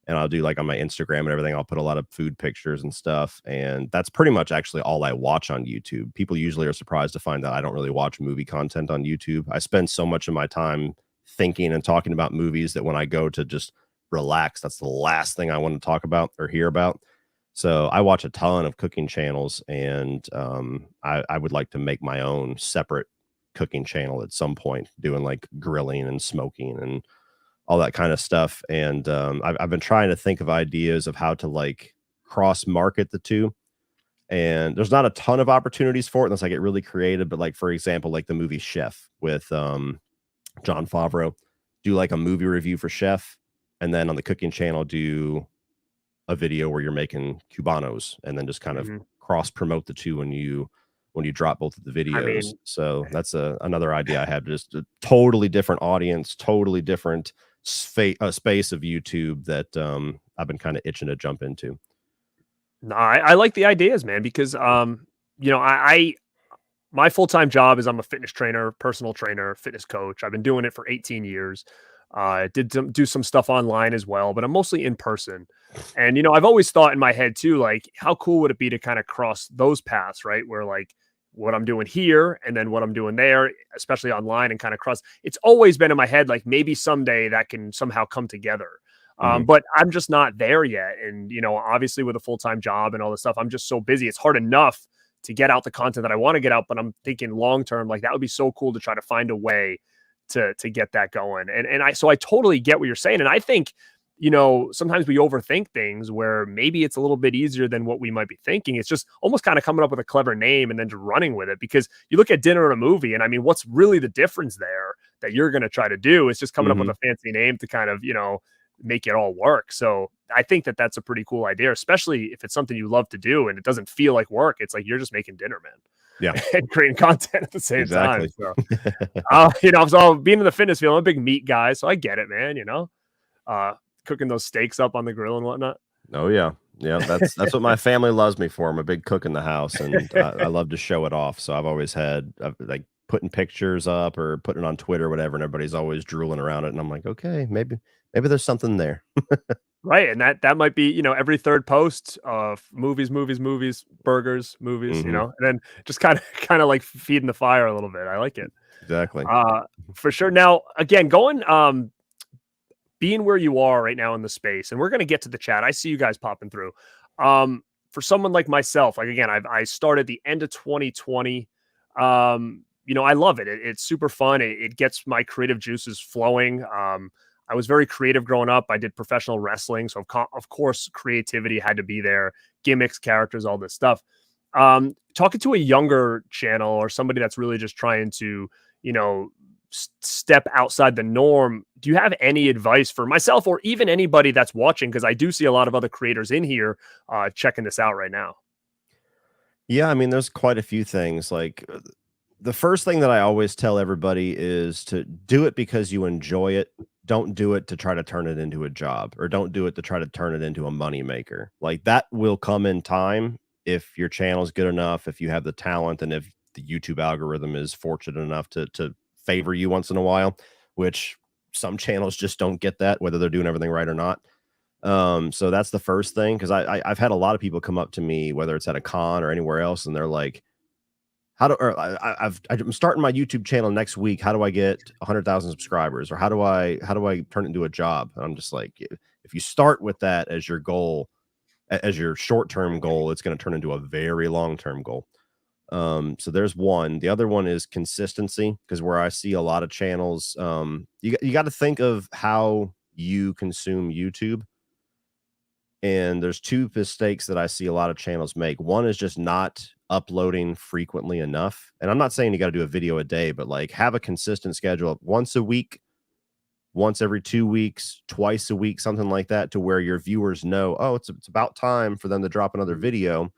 and I'll do like on my Instagram and everything. I'll put a lot of food pictures and stuff, and that's pretty much actually all I watch on YouTube. People usually are surprised to find that I don't really watch movie content on YouTube. I spend so much of my time thinking and talking about movies that when I go to just relax, that's the last thing I want to talk about or hear about. So I watch a ton of cooking channels, and I would like to make my own separate cooking channel at some point, doing like grilling and smoking and all that kind of stuff. And I've been trying to think of ideas of how to like cross market the two. And there's not a ton of opportunities for it unless I get really creative. But like, for example, like the movie Chef with John Favreau, do like a movie review for Chef, and then on the cooking channel do a video where you're making cubanos, and then just kind of Mhm. cross promote the two when you drop both of the I videos. mean, So that's another idea I have. Just a totally different audience, totally different space of YouTube that I've been kind of itching to jump into. no, I like the ideas, man, because you know, I my full-time job is I'm a fitness trainer, personal trainer, fitness coach. I've been doing it for 18 years. I did do some stuff online as well, but I'm mostly in person. And you know, I've always thought in my head too, like, how cool would it be to kind of cross those paths, right? Where like what I'm doing here and then what I'm doing there, especially online, and kind of cross. It's always been in my head, like maybe someday that can somehow come together. Mhm. But I'm just not there yet. And you know, obviously with a full-time job and all this stuff, I'm just so busy. It's hard enough to get out the content that I want to get out, but I'm thinking long term, like that would be so cool to try to find a way to get that going. And I totally get what you're saying. And I think, you know, sometimes we overthink things where maybe it's a little bit easier than what we might be thinking. It's just almost kind of coming up with a clever name and then just running with it. Because you look at dinner and a movie, and I mean, what's really the difference there that you're going to try to do is just coming up with Mhm. a fancy name to kind of, you know, make it all work. So I think that that's a pretty cool idea, especially if it's something you love to do and it doesn't feel like work. It's like you're just making dinner, Yeah, man, and creating content at the same time. exactly. So, you know, so being in the fitness field, I'm a big meat guy, so I get it, man. You know, uh, cooking those steaks up on the grill and whatnot. Oh yeah. Yeah, that's what my family loves me for. I'm a big cook in the house, and I love to show it off. So I've always had like putting pictures up or putting it on Twitter or whatever, and everybody's always drooling around it. And I'm like, okay, maybe there's something there. Right, and that might be, you know, every third post of movies, burgers, movies, you Hmm. know, and then just kind of like feeding the fire a little bit. I like it. Exactly. Uh, for sure. Now, again, being where you are right now in the space, and we're going to get to the chat. I see you guys popping through. For someone like myself, like again, I started the end of 2020. You know, I love it. It's super fun. It gets my creative juices flowing. I was very creative growing up. I did professional wrestling, so of course, creativity had to be there. Gimmicks, characters, all this stuff. Talking to a younger channel or somebody that's really just trying to, you know, step outside the norm, do you have any advice for myself or even anybody that's watching? Because I do see a lot of other creators in here checking this out right now. Yeah, I mean, there's quite a few things. Like the first thing that I always tell everybody is to do it because you enjoy it. Don't do it to try to turn it into a job, or don't do it to try to turn it into a money maker. Like that will come in time if your channel is good enough, if you have the talent, and if the YouTube algorithm is fortunate enough to favor you once in a while, which some channels just don't get that, whether they're doing everything right or not. So that's the first thing, because I've had a lot of people come up to me, whether it's at a con or anywhere else, and they're like, how do or I'm starting my YouTube channel next week. How do I get 100,000 subscribers? Or how do I turn it into a job? And I'm just like, if you start with that as your goal, as your short-term goal, it's going to turn into a very long-term goal. So there's one. The other one is consistency, because where I see a lot of channels, you got to think of how you consume YouTube. And there's two mistakes that I see a lot of channels make. One is just not uploading frequently enough. And I'm not saying you got to do a video a day, but like have a consistent schedule of once a week, once every 2 weeks, twice a week, something like that, to where your viewers know, oh, it's about time for them to drop another video.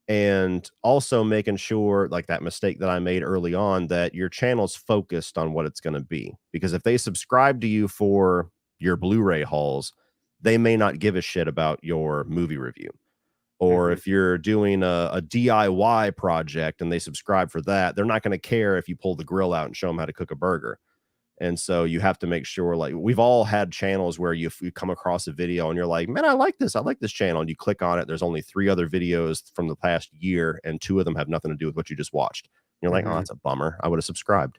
And also making sure, like that mistake that I made early on, that your channel's focused on what it's going to be. Because if they subscribe to you for your Blu-ray hauls, they may not give a shit about your movie review. Or Mhm. if you're doing a DIY project and they subscribe for that, they're not going to care if you pull the grill out and show them how to cook a burger. And so you have to make sure, like we've all had channels where you come across a video and you're like, man, I like this channel. And you click on it. There's only 3 other videos from the past year, and 2 of them have nothing to do with what you just watched. And you're like, oh, Mhm. that's a bummer. I would have subscribed.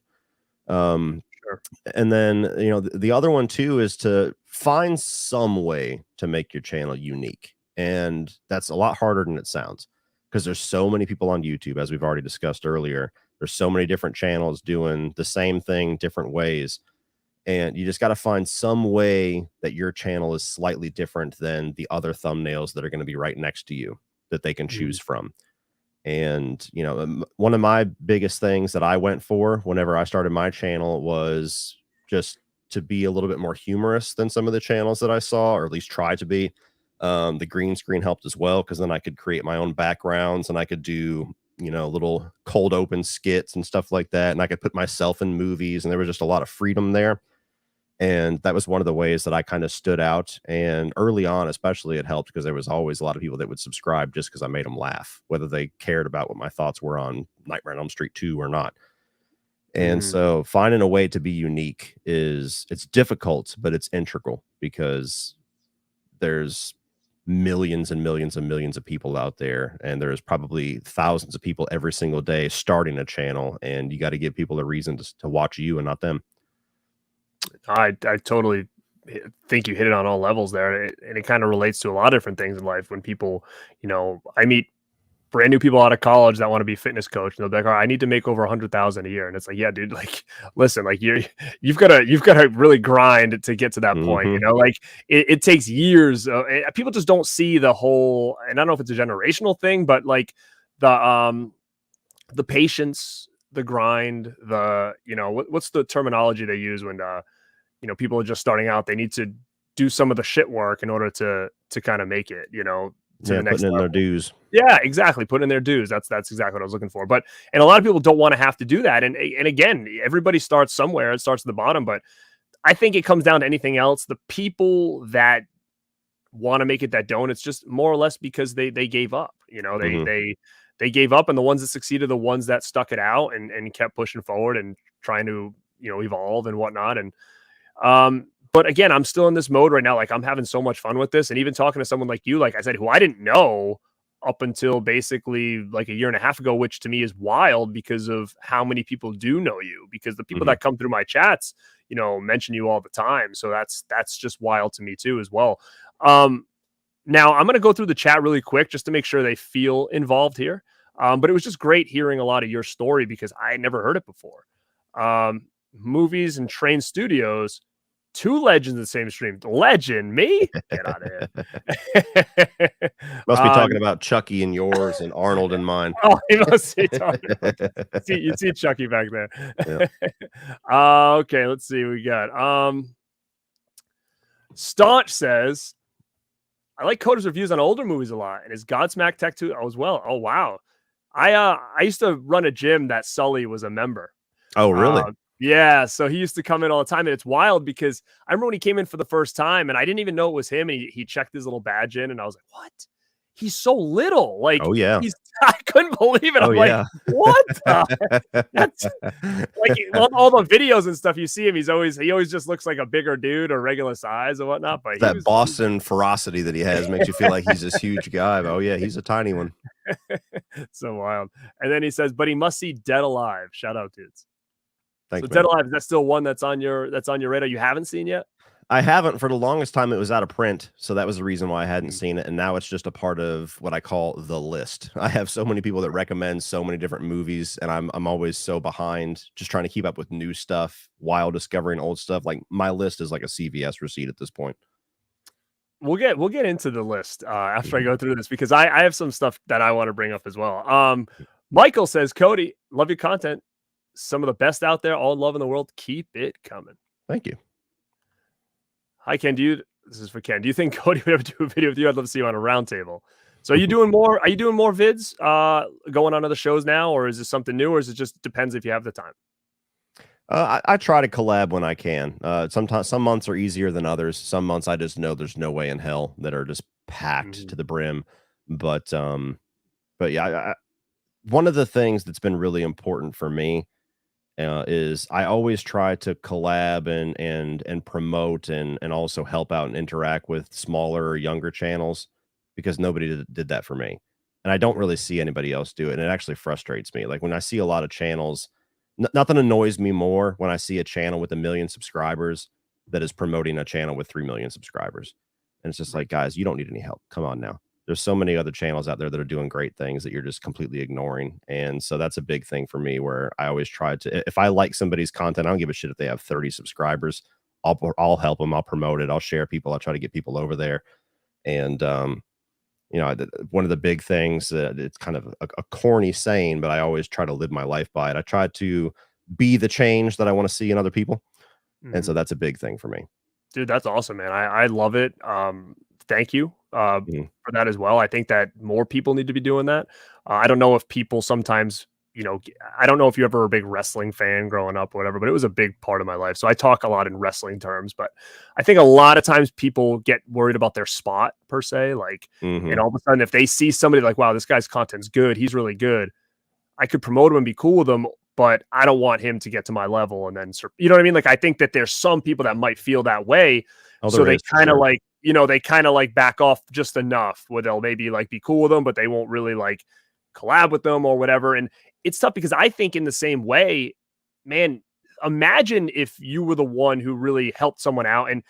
Um, Sure. and then, the other one too is to find some way to make your channel unique. And that's a lot harder than it sounds, because there's so many people on YouTube, as we've already discussed earlier. There's so many different channels doing the same thing different ways. And you just got to find some way that your channel is slightly different than the other thumbnails that are going to be right next to you that they can Mhm. choose from. And, one of my biggest things that I went for whenever I started my channel was just to be a little bit more humorous than some of the channels that I saw, or at least try to be. The green screen helped as well, because then I could create my own backgrounds and I could do, you know, little cold open skits and stuff like that. And I could put myself in movies, and there was just a lot of freedom there. And that was one of the ways that I kind of stood out. And early on, especially, it helped because there was always a lot of people that would subscribe just because I made them laugh, whether they cared about what my thoughts were on Nightmare on Elm Street 2 or not. And so finding a way to be unique it's difficult, but it's integral, because there's millions and millions and millions of people out there, and there's probably thousands of people every single day starting a channel, and you got to give people a reason to watch you and not them. I totally think you hit it on all levels there, and it kind of relates to a lot of different things in life. When people, you know, I meet brand new people out of college that want to be a fitness coach, and they'll be like, "Oh, I need to make over 100,000 a year," and it's like, yeah, dude, like, listen, like you've got to really grind to get to that point. You know, like it takes years. People just don't see the whole, and I don't know if it's a generational thing, but like the patience, the grind, you know, what's the terminology they use when you know, people are just starting out? They need to do some of the shit work in order to kind of make it, you know, to the next putting in level. their dues. Yeah, exactly. Put in their dues. That's exactly what I was looking for. But, and a lot of people don't want to have to do that. And again, everybody starts somewhere. It starts at the bottom. But I think it comes down to anything else. The people that want to make it that don't, it's just more or less because they gave up. You know, they gave up, and the ones that succeeded, the ones that stuck it out and kept pushing forward and trying to, you know, evolve and whatnot. And but again, I'm still in this mode right now. Like, I'm having so much fun with this, and even talking to someone like you, like I said, who I didn't know up until basically like a year and a half ago, which to me is wild because of how many people do know you, because the people that come through my chats, you know, mention you all the time. So that's just wild to me too, as well. Now I'm going to go through the chat really quick just to make sure they feel involved here. But it was just great hearing a lot of your story because I had never heard it before. Movies and Train Studios, 2 legends in the same stream. Legend, me? Get out of here. Must be talking about Chucky and yours and Arnold and mine. Oh, he must be talking about, you see Chucky back there. Yeah. Okay, let's see what we got. Staunch says, I like Coda's reviews on older movies a lot, and his Godsmack Tech 2 as well. Oh, wow. I used to run a gym that Sully was a member. Oh, really? Yeah, so he used to come in all the time, and it's wild because I remember when he came in for the first time, and I didn't even know it was him, and he checked his little badge in, and I was like, what? He's so little. Like, oh, yeah. I couldn't believe it. I'm like, what? That's like all the videos and stuff you see him. He always just looks like a bigger dude or regular size or whatnot. But that Boston ferocity that he has makes you feel like he's this huge guy. But, oh, yeah, he's a tiny one. So wild. And then he says, but he must see Dead Alive. Shout out, dudes. Thanks, so Dead Alive, is that still one that's on your radar you haven't seen yet? I haven't. For the longest time, it was out of print, so that was the reason why I hadn't seen it. And now it's just a part of what I call the list. I have so many people that recommend so many different movies, and I'm always so behind, just trying to keep up with new stuff while discovering old stuff. Like, my list is like a CVS receipt at this point. We'll get into the list after I go through this, because I have some stuff that I want to bring up as well. Michael says, Cody, love your content. Some of the best out there, all love in the world. Keep it coming. Thank you. Hi, Ken. This is for Ken. Do you think Cody would ever do a video with you? I'd love to see you on a roundtable. So are you doing more vids going on other shows now, or is this something new, or is it just depends if you have the time? I try to collab when I can. Sometimes some months are easier than others. Some months I just know there's no way in hell that are just packed to the brim. But yeah, one of the things that's been really important for me is I always try to collab and promote and also help out and interact with smaller or younger channels, because nobody did that for me. And I don't really see anybody else do it. And it actually frustrates me. Like, when I see a lot of channels, nothing annoys me more when I see a channel with 1 million subscribers that is promoting a channel with 3 million subscribers. And it's just like, guys, you don't need any help. Come on now. There's so many other channels out there that are doing great things that you're just completely ignoring. And so that's a big thing for me, where I always try to, if I like somebody's content, I don't give a shit if they have 30 subscribers. I'll help them. I'll promote it. I'll share people. I'll try to get people over there. And, you know, one of the big things, it's kind of a corny saying, but I always try to live my life by it. I try to be the change that I want to see in other people. And so that's a big thing for me. Dude, that's awesome, man. I love it. Thank you Mhm. for that as well. I think that more people need to be doing that. I don't know if people sometimes, I don't know if you ever were a big wrestling fan growing up or whatever, but it was a big part of my life. So I talk a lot in wrestling terms, but I think a lot of times people get worried about their spot per se. Like, and Mhm. all of a sudden, if they see somebody like, wow, this guy's content's good, he's really good, I could promote him and be cool with him, but I don't want him to get to my level and then, you know what I mean? Like, I think that there's some people that might feel that way. Oh, So there they is for kind of sure. like, they kind of like back off just enough where they'll maybe like be cool with them, but they won't really like collab with them or whatever. And it's tough because I think in the same way, man, imagine if you were the one who really helped someone out and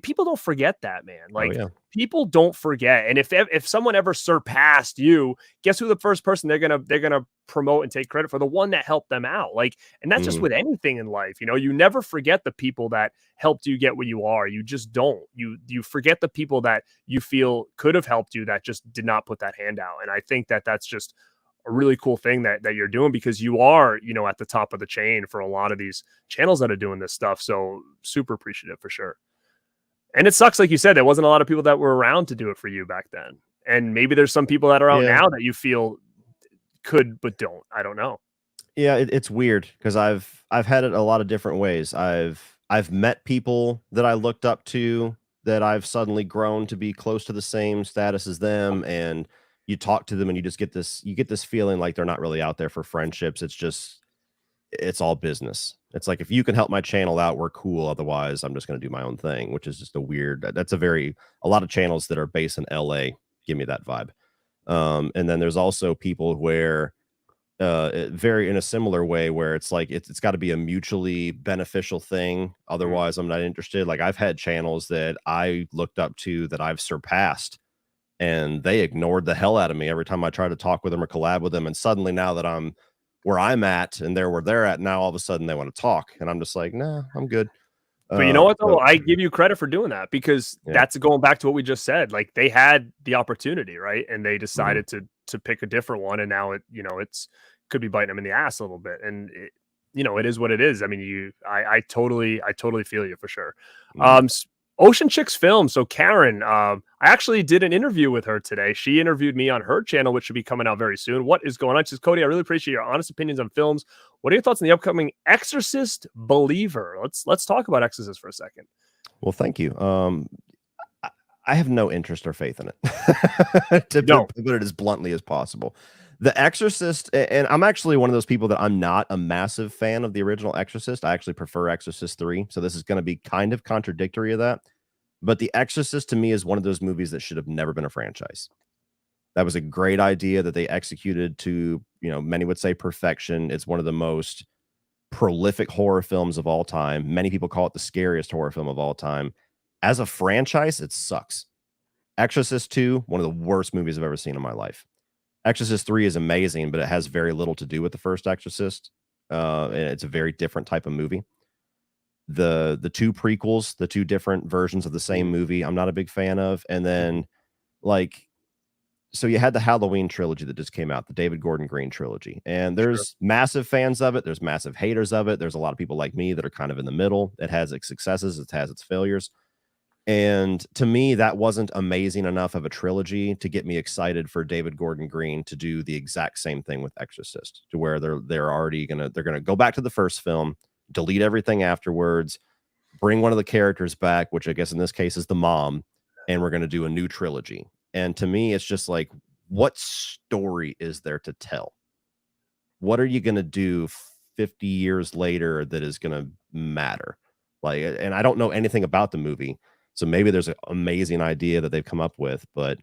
people don't forget that, man. Oh, Like yeah. people don't forget. And if someone ever surpassed you, guess who the first person they're gonna promote and take credit for? The one that helped them out. Like, and that's just Mhm. with anything in life. You never forget the people that helped you get where you are. You just don't. You forget the people that you feel could have helped you that just did not put that hand out. And I think that that's just a really cool thing that you're doing because you are, at the top of the chain for a lot of these channels that are doing this stuff. So super appreciative for sure. And it sucks, like you said, there wasn't a lot of people that were around to do it for you back then. And maybe there's some people that are out Yeah. now that you feel could but don't. I don't know. Yeah, it's weird because I've had it a lot of different ways. I've met people that I looked up to that I've suddenly grown to be close to the same status as them, and you talk to them and you get this feeling like they're not really out there for friendships. It's all business. It's like if you can help my channel out, we're cool. Otherwise, I'm just going to do my own thing, which is just that's a lot of channels that are based in LA give me that vibe. And then there's also people where very in a similar way where it's like it's got to be a mutually beneficial thing, Mm. otherwise I'm not interested. Like I've had channels that I looked up to that I've surpassed, and they ignored the hell out of me every time I try to talk with them or collab with them, and suddenly now that I'm where I'm at and they're where they're at, now all of a sudden they want to talk, and I'm just like, nah, I'm good. But you know what So though? I give you credit for doing that because yeah. that's going back to what we just said. Like they had the opportunity, right? And they Mhm. decided to pick a different one. And now it's could be biting them in the ass a little bit. And it is what it is. I mean, I totally feel you for sure. Mhm. Ocean Chicks Film. So Karen, I actually did an interview with her today. She interviewed me on her channel, which should be coming out very soon. What is going on? She says, Cody, I really appreciate your honest opinions on films. What are your thoughts on the upcoming Exorcist Believer? Let's talk about Exorcist for a second. Well, thank you. I I have no interest or faith in it, to You don't. put it as bluntly as possible. The Exorcist, and I'm actually one of those people that I'm not a massive fan of the original Exorcist. I actually prefer Exorcist 3, so this is going to be kind of contradictory of that. But The Exorcist to me is one of those movies that should have never been a franchise. That was a great idea that they executed to, many would say perfection. It's one of the most prolific horror films of all time. Many people call it the scariest horror film of all time. As a franchise, it sucks. Exorcist 2, one of the worst movies I've ever seen in my life. Exorcist 3 is amazing, but it has very little to do with the first Exorcist. And it's a very different type of movie. The two prequels, the two different versions of the same Mhm. movie, I'm not a big fan of. And Mhm. then like so you had the Halloween trilogy that just came out, the David Gordon Green trilogy. And Sure. there's massive fans of it, there's massive haters of it. There's a lot of people like me that are kind of in the middle. It has its successes, it has its failures. And to me, that wasn't amazing enough of a trilogy to get me excited for David Gordon Green to do the exact same thing with Exorcist, to where they're gonna go back to the first film, delete everything afterwards, bring one of the characters back, which I guess in this case is the mom, and we're gonna do a new trilogy. And to me, it's just like, what story is there to tell? What are you gonna do 50 years later that is gonna matter? Like, and I don't know anything about the movie, so maybe there's an amazing idea that they've come up with, but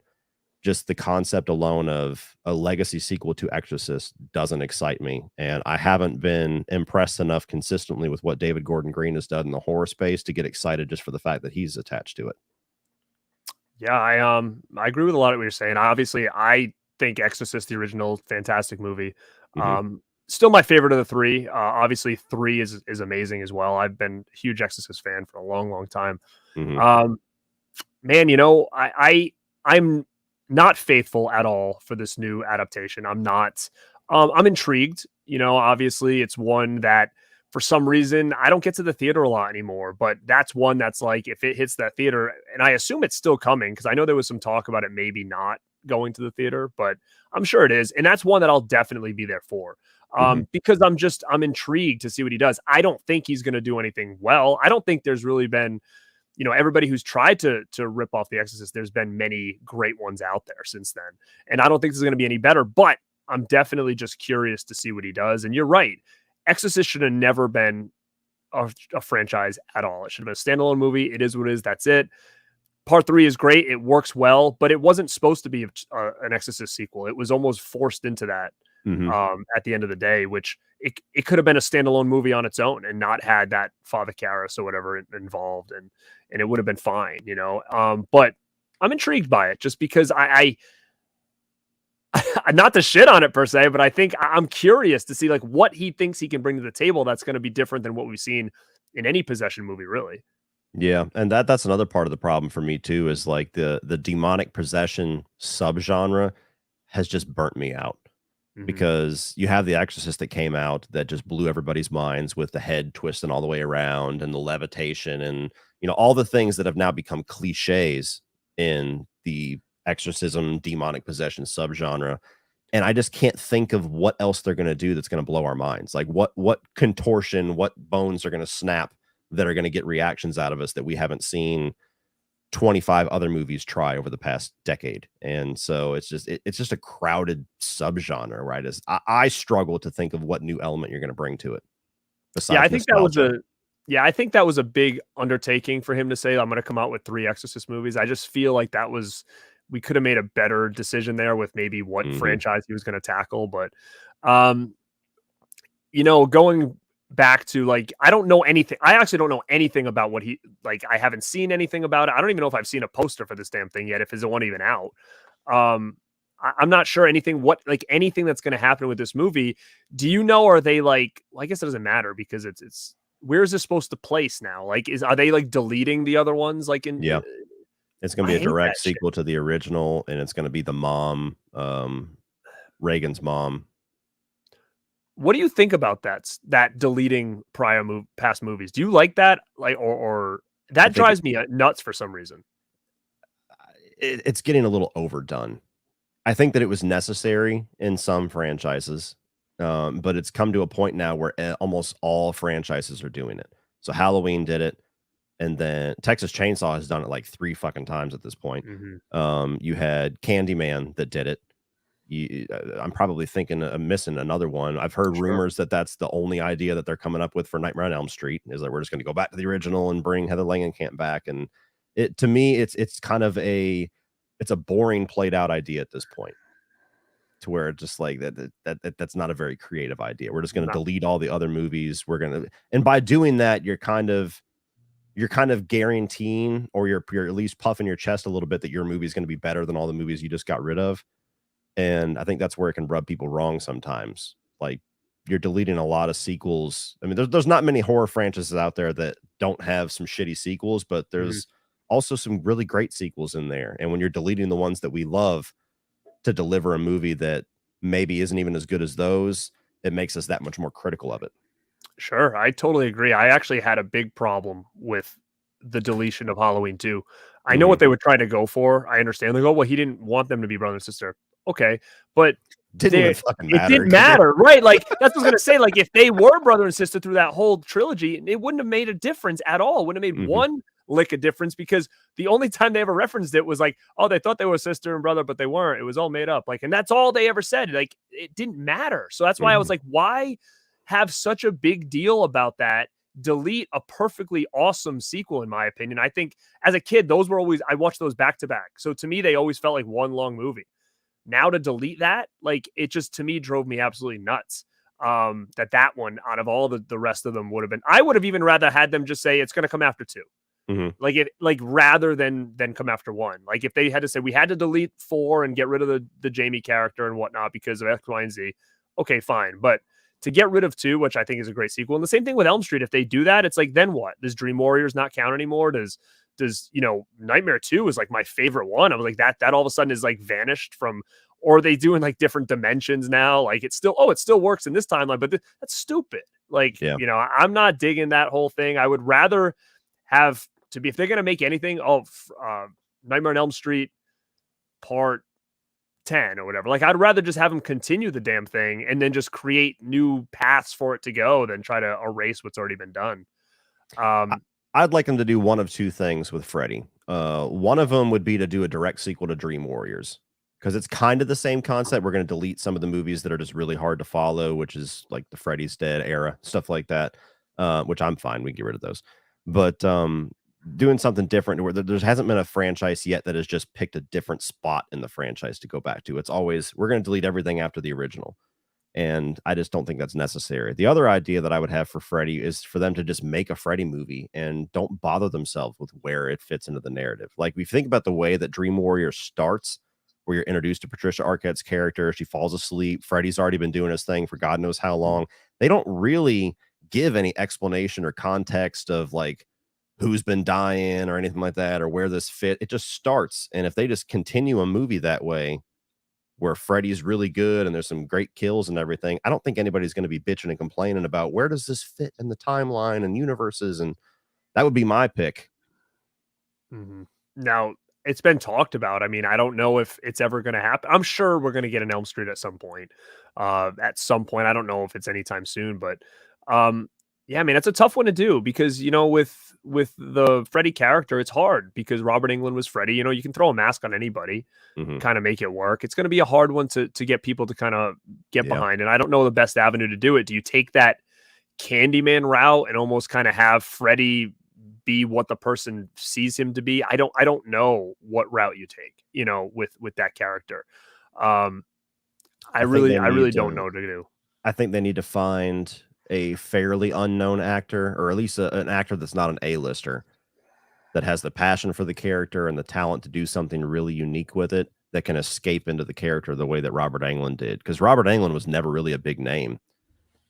just the concept alone of a legacy sequel to Exorcist doesn't excite me, and I haven't been impressed enough consistently with what David Gordon Green has done in the horror space to get excited just for the fact that he's attached to it. Yeah, I agree with a lot of what you're saying. Obviously, I think Exorcist, the original, fantastic movie. Mhm, Still my favorite of the three. Obviously, three is amazing as well. I've been a huge Exorcist fan for a long, long time. mhm, Um, Man, I'm not faithful at all for this new adaptation. I'm not. I'm intrigued. Obviously, it's one that for some reason, I don't get to the theater a lot anymore, but that's one that's like, if it hits that theater, and I assume it's still coming because I know there was some talk about it maybe not going to the theater, but I'm sure it is. And that's one that I'll definitely be there for. Because I'm intrigued to see what he does. I don't think he's going to do anything well. I don't think there's really been, everybody who's tried to rip off The Exorcist, there's been many great ones out there since then. And I don't think this is going to be any better, but I'm definitely just curious to see what he does. And you're right. Exorcist should have never been a franchise at all. It should have been a standalone movie. It is what it is. That's it. Part 3 is great. It works well, but it wasn't supposed to be an Exorcist sequel. It was almost forced into that. At the end of the day, which it could have been a standalone movie on its own and not had that Father Karras or whatever involved, and it would have been fine, but I'm intrigued by it just because I not to shit on it per se, but I think I'm curious to see like what he thinks he can bring to the table that's going to be different than what we've seen in any possession movie, really. Yeah, and that's another part of the problem for me too, is like the demonic possession subgenre has just burnt me out. Because you have The Exorcist that came out that just blew everybody's minds with the head twisting all the way around and the levitation and, all the things that have now become cliches in the exorcism, demonic possession subgenre. And I just can't think of what else they're going to do that's going to blow our minds. Like what contortion, what bones are going to snap that are going to get reactions out of us that we haven't seen 25 other movies try over the past decade. And so it's just a crowded subgenre, right? I struggle to think of what new element you're going to bring to it. I think that was a big undertaking for him to say, I'm going to come out with 3 Exorcist movies. I just feel like we could have made a better decision there with maybe what franchise he was going to tackle. But, going back to like, I don't know anything. I actually don't know anything about what I haven't seen anything about it. I don't even know if I've seen a poster for this damn thing yet, if it's the one even out. I'm not sure anything that's going to happen with this movie. Do you know, are they like, well, I guess it doesn't matter because it's where is this supposed to place now? Like, are they like deleting the other ones? Like it's going to be a direct sequel to the original, and it's going to be the mom, Reagan's mom. What do you think about that deleting past movies? Do you like that? Like, or that drives me nuts for some reason. It's getting a little overdone. I think that it was necessary in some franchises, but it's come to a point now where almost all franchises are doing it. So Halloween did it, and then Texas Chainsaw has done it like 3 fucking times at this point. You had Candyman that did it. I'm probably thinking of missing another one. I've heard rumors that that's the only idea that they're coming up with for Nightmare on Elm Street, is that we're just going to go back to the original and bring Heather Langenkamp back. And to me, it's kind of a boring played out idea at this point, to where it's just like that's not a very creative idea. We're just going to delete all the other movies. And by doing that, you're kind of guaranteeing, or you're at least puffing your chest a little bit, that your movie is going to be better than all the movies you just got rid of. And I think that's where it can rub people wrong sometimes. Like, you're deleting a lot of sequels. I mean, there's not many horror franchises out there that don't have some shitty sequels, but there's also some really great sequels in there. And when you're deleting the ones that we love to deliver a movie that maybe isn't even as good as those, it makes us that much more critical of it. Sure, I totally agree. I actually had a big problem with the deletion of Halloween 2. I know what they were trying to go for. I understand. They go, well, he didn't want them to be brother and sister. Okay, but it didn't matter, right? Like, that's what I was gonna say. Like, if they were brother and sister through that whole trilogy, it wouldn't have made a difference at all. It wouldn't have made one lick of difference, because the only time they ever referenced it was like, oh, they thought they were sister and brother, but they weren't. It was all made up. Like, and that's all they ever said. Like, it didn't matter. So that's why I was like, why have such a big deal about that? Delete a perfectly awesome sequel, in my opinion. I think as a kid, those were always, I watched those back to back. So to me, they always felt like one long movie. Now to delete that, like, it just, to me, drove me absolutely nuts. That one, out of all the rest of them, would have been, I would have even rather had them just say it's going to come after 2. Like rather than come after 1. Like, if they had to say we had to delete 4 and get rid of the Jamie character and whatnot because of X, Y, and Z, okay, fine. But to get rid of 2, which I think is a great sequel, and the same thing with Elm Street, if they do that, it's like, then what? Does Dream Warriors not count anymore? Does Nightmare 2 is like my favorite one. I was like, that all of a sudden is like vanished from, or are they doing like different dimensions now? Like, it still works in this timeline, but that's stupid. Like, Yeah. you know, I'm not digging that whole thing. I would rather have to be, if they're going to make anything, Nightmare on Elm Street part 10 or whatever. Like, I'd rather just have them continue the damn thing and then just create new paths for it to go than try to erase what's already been done. I'd like them to do one of two things with Freddy. One of them would be to do a direct sequel to Dream Warriors, because it's kind of the same concept. We're going to delete some of the movies that are just really hard to follow, which is like the Freddy's Dead era, stuff like that, which I'm fine. We can get rid of those. But doing something different where there hasn't been a franchise yet that has just picked a different spot in the franchise to go back to. It's always, we're going to delete everything after the original. And I just don't think that's necessary. The other idea that I would have for Freddy is for them to just make a Freddy movie and don't bother themselves with where it fits into the narrative. Like, we think about the way that Dream Warrior starts, where you're introduced to Patricia Arquette's character. She falls asleep. Freddy's already been doing his thing for God knows how long. They don't really give any explanation or context of like who's been dying or anything like that, or where this fit. It just starts. And if they just continue a movie that way, where Freddy's really good and there's some great kills and everything, I don't think anybody's going to be bitching and complaining about where does this fit in the timeline and universes. And that would be my pick. Now, it's been talked about. I mean, I don't know if it's ever going to happen. I'm sure we're going to get an Elm Street at some point. I don't know if it's anytime soon, but yeah, I mean, it's a tough one to do because, you know, with the Freddy character, it's hard because Robert Englund was Freddy. You know, you can throw a mask on anybody, kind of make it work. It's going to be a hard one to get people to kind of get behind. And I don't know the best avenue to do it. Do you take that Candyman route and almost kind of have Freddy be what the person sees him to be? I don't know what route you take, you know, with that character. I really don't know what to do. I think they need to find a fairly unknown actor, or at least an actor that's not an A-lister, that has the passion for the character and the talent to do something really unique with it, that can escape into the character the way that Robert Englund did. Because Robert Englund was never really a big name.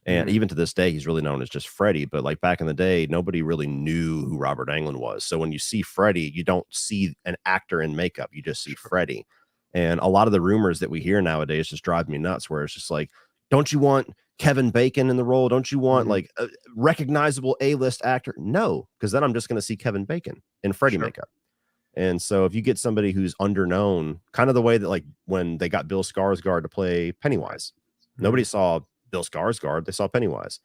And even to this day, he's really known as just Freddy. But like back in the day, nobody really knew who Robert Englund was. So when you see Freddy, you don't see an actor in makeup. You just see Freddy. And a lot of the rumors that we hear nowadays just drive me nuts, where it's just like, don't you want Kevin Bacon in the role? Don't you want like a recognizable A-list actor? No, because then I'm just going to see Kevin Bacon in Freddy makeup. And so if you get somebody who's underknown, kind of the way that like when they got Bill Skarsgård to play Pennywise, nobody saw Bill Skarsgård, they saw Pennywise.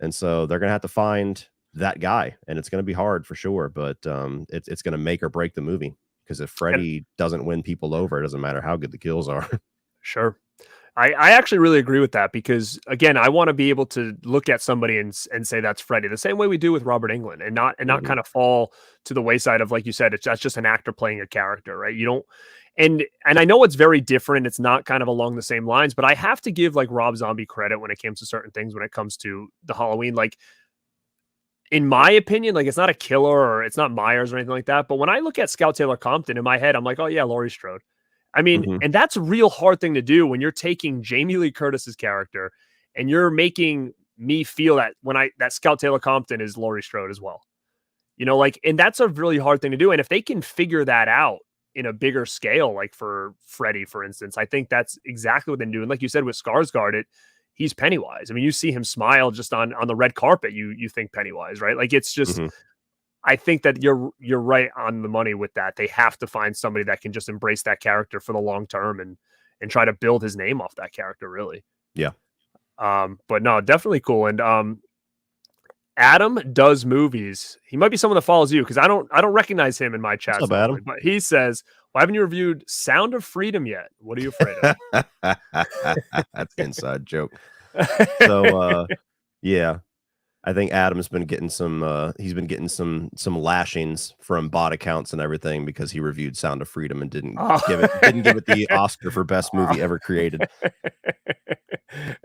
And so they're going to have to find that guy, and it's going to be hard for sure, but it's going to make or break the movie, because if Freddy doesn't win people over, it doesn't matter how good the kills are. Sure. I actually really agree with that, because again, I want to be able to look at somebody and say that's Freddy, the same way we do with Robert Englund, and not kind of fall to the wayside of, like you said, that's just an actor playing a character, right? You don't, and I know it's very different. It's not kind of along the same lines, but I have to give like Rob Zombie credit when it comes to certain things, when it comes to the Halloween, like in my opinion, like it's not a killer or it's not Myers or anything like that. But when I look at Scout Taylor Compton in my head, I'm like, oh yeah, Laurie Strode. I mean, and that's a real hard thing to do when you're taking Jamie Lee Curtis's character and you're making me feel that that Scout Taylor Compton is Laurie Strode as well. You know, like, and that's a really hard thing to do. And if they can figure that out in a bigger scale, like for Freddy, for instance, I think that's exactly what they're doing. Like you said, with Skarsgård, he's Pennywise. I mean, you see him smile just on the red carpet, you think Pennywise, right? Like, it's just, I think that you're right on the money with that. They have to find somebody that can just embrace that character for the long term and try to build his name off that character, really. Yeah. But no, definitely cool. And Adam does movies. He might be someone that follows you, because I don't recognize him in my chat. What's up, Adam? But he says, "Why haven't you reviewed Sound of Freedom yet? What are you afraid of?" That's an inside joke. So yeah. I think Adam's been getting some he's been getting some lashings from bot accounts and everything, because he reviewed Sound of Freedom and didn't give it the Oscar for best movie ever created.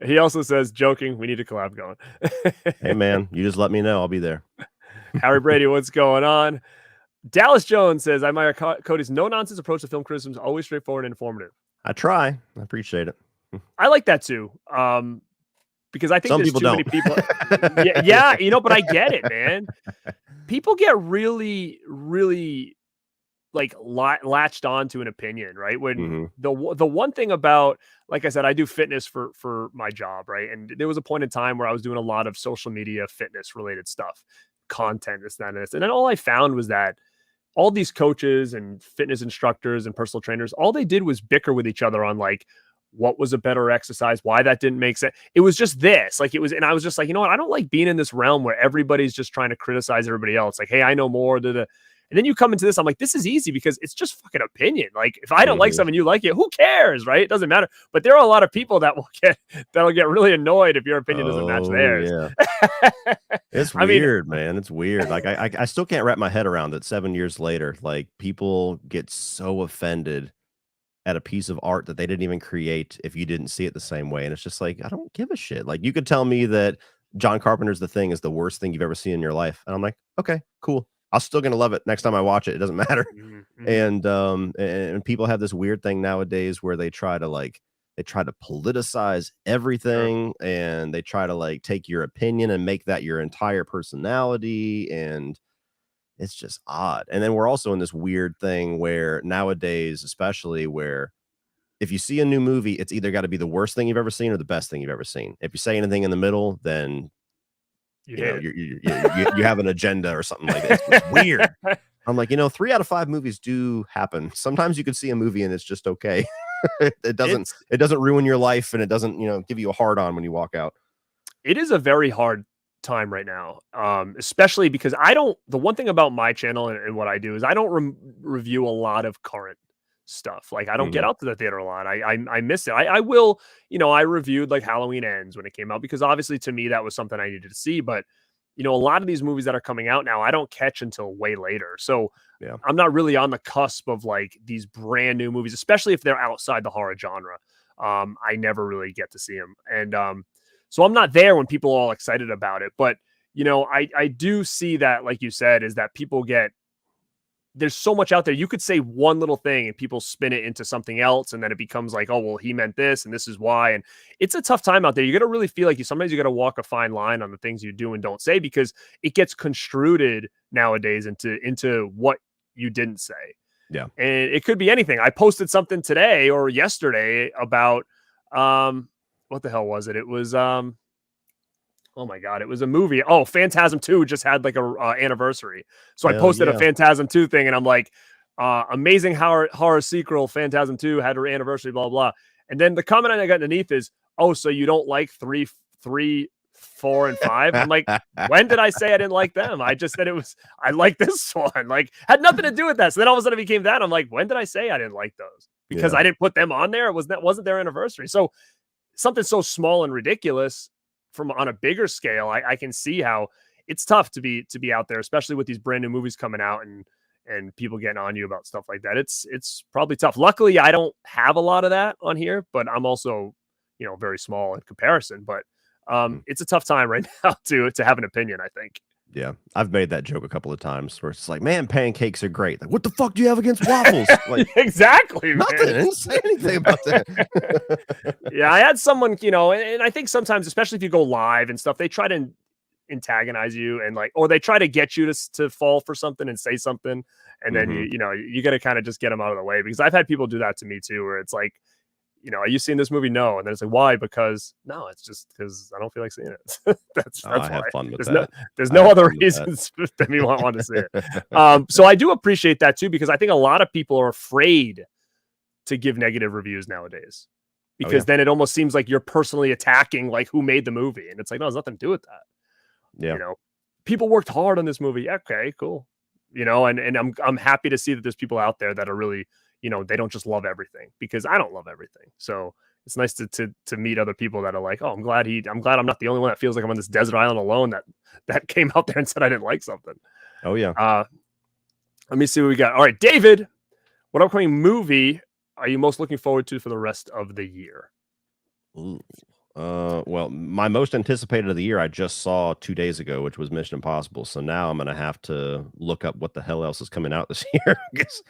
He also says, joking, we need a collab going. Hey man, you just let me know, I'll be there. Harry Brady, what's going on? Dallas Jones says, I admire Cody's no-nonsense approach to film criticism, always straightforward and informative. I try. I appreciate it. I like that too. Because I think some there's people too don't. many people. Yeah, you know, but I get it, man. People get really, really like latched on to an opinion, right? When Mhm. the one thing about, like I said, I do fitness for my job, right? And there was a point in time where I was doing a lot of social media fitness related stuff, content, this, that, and this. And then all I found was that all these coaches and fitness instructors and personal trainers, all they did was bicker with each other on like what was a better exercise, why that didn't make sense. It was just this, like it was, and I was just like, you know what? I don't like being in this realm where everybody's just trying to criticize everybody else. Like, hey, I know more. And then you come into this, I'm like, this is easy because it's just fucking opinion. Like, if I don't like something, you like it, who cares, right? It doesn't matter. But there are a lot of people that'll get really annoyed if your opinion doesn't match theirs. Yeah. It's I mean, weird, man. It's weird. Like I still can't wrap my head around that 7 years later, like people get so offended at a piece of art that they didn't even create if you didn't see it the same way. And it's just like, I don't give a shit. Like you could tell me that John Carpenter's The Thing is the worst thing you've ever seen in your life. And I'm like, okay, cool. I'm still gonna love it next time I watch it. It doesn't matter. mm-hmm. And people have this weird thing nowadays where they try to politicize everything, and they try to like take your opinion and make that your entire personality, and it's just odd. And then we're also in this weird thing where nowadays, especially, where if you see a new movie, it's either got to be the worst thing you've ever seen or the best thing you've ever seen. If you say anything in the middle, then you know you have an agenda or something like that. It's weird. I'm like, 3 out of 5 movies do happen. Sometimes you could see a movie and it's just okay. It doesn't ruin your life, and it doesn't give you a hard on when you walk out. It is a very hard time right now, especially because the one thing about my channel and what I do is I don't review a lot of current stuff. Like I don't get out to the theater a lot. I miss it. I will, I reviewed like Halloween Ends when it came out, because obviously to me that was something I needed to see. But a lot of these movies that are coming out now, I don't catch until way later. So yeah, I'm not really on the cusp of like these brand new movies, especially if they're outside the horror genre. I never really get to see them. And so I'm not there when people are all excited about it. But, I do see that, like you said, is that people there's so much out there. You could say one little thing and people spin it into something else. And then it becomes like, oh, well, he meant this and this is why. And it's a tough time out there. You got to really feel like sometimes you got to walk a fine line on the things you do and don't say, because it gets construed nowadays into what you didn't say. Yeah. And it could be anything. I posted something today or yesterday about, what the hell was it? It was, oh my God, it was a movie. Oh, Phantasm 2 just had like a anniversary. So I posted a Phantasm 2 thing and I'm like, amazing horror sequel, Phantasm 2 had her anniversary, blah, blah. And then the comment I got underneath is, oh, so you don't like 3, 4, and 5? I'm like, when did I say I didn't like them? I just said I like this one. Like, had nothing to do with that. So then all of a sudden it became that. I'm like, when did I say I didn't like those? Because I didn't put them on there. Wasn't their anniversary. So something so small and ridiculous on a bigger scale, I can see how it's tough to be out there, especially with these brand new movies coming out and people getting on you about stuff like that. It's probably tough. Luckily, I don't have a lot of that on here, but I'm also, very small in comparison. But it's a tough time right now to have an opinion, I think. Yeah, I've made that joke a couple of times where it's like, man, pancakes are great. Like, what the fuck do you have against waffles? Like, exactly, nothing. Man. I didn't say anything about that. Yeah, I had someone, and I think sometimes, especially if you go live and stuff, they try to antagonize you and or they try to get you to fall for something and say something, and then you got to kind of just get them out of the way, because I've had people do that to me too, where it's like, are you seeing this movie? No. And then it's like, why? Because no, it's just because I don't feel like seeing it. that's I why. have fun with that. There's no other reasons that me want to see it. So I do appreciate that too, because I think a lot of people are afraid to give negative reviews nowadays, because then it almost seems like you're personally attacking like who made the movie. And it's like, no, there's nothing to do with that. Yeah. People worked hard on this movie. Okay, cool. And I'm happy to see that there's people out there that are really, they don't just love everything, because I don't love everything. So it's nice to meet other people that are like, oh, I'm glad I'm not the only one that feels like I'm on this desert island alone that came out there and said I didn't like something. Oh yeah. Let me see what we got. All right, David, what upcoming movie are you most looking forward to for the rest of the year? Ooh. Well, my most anticipated of the year I just saw 2 days ago, which was Mission Impossible. So now I'm gonna have to look up what the hell else is coming out this year, because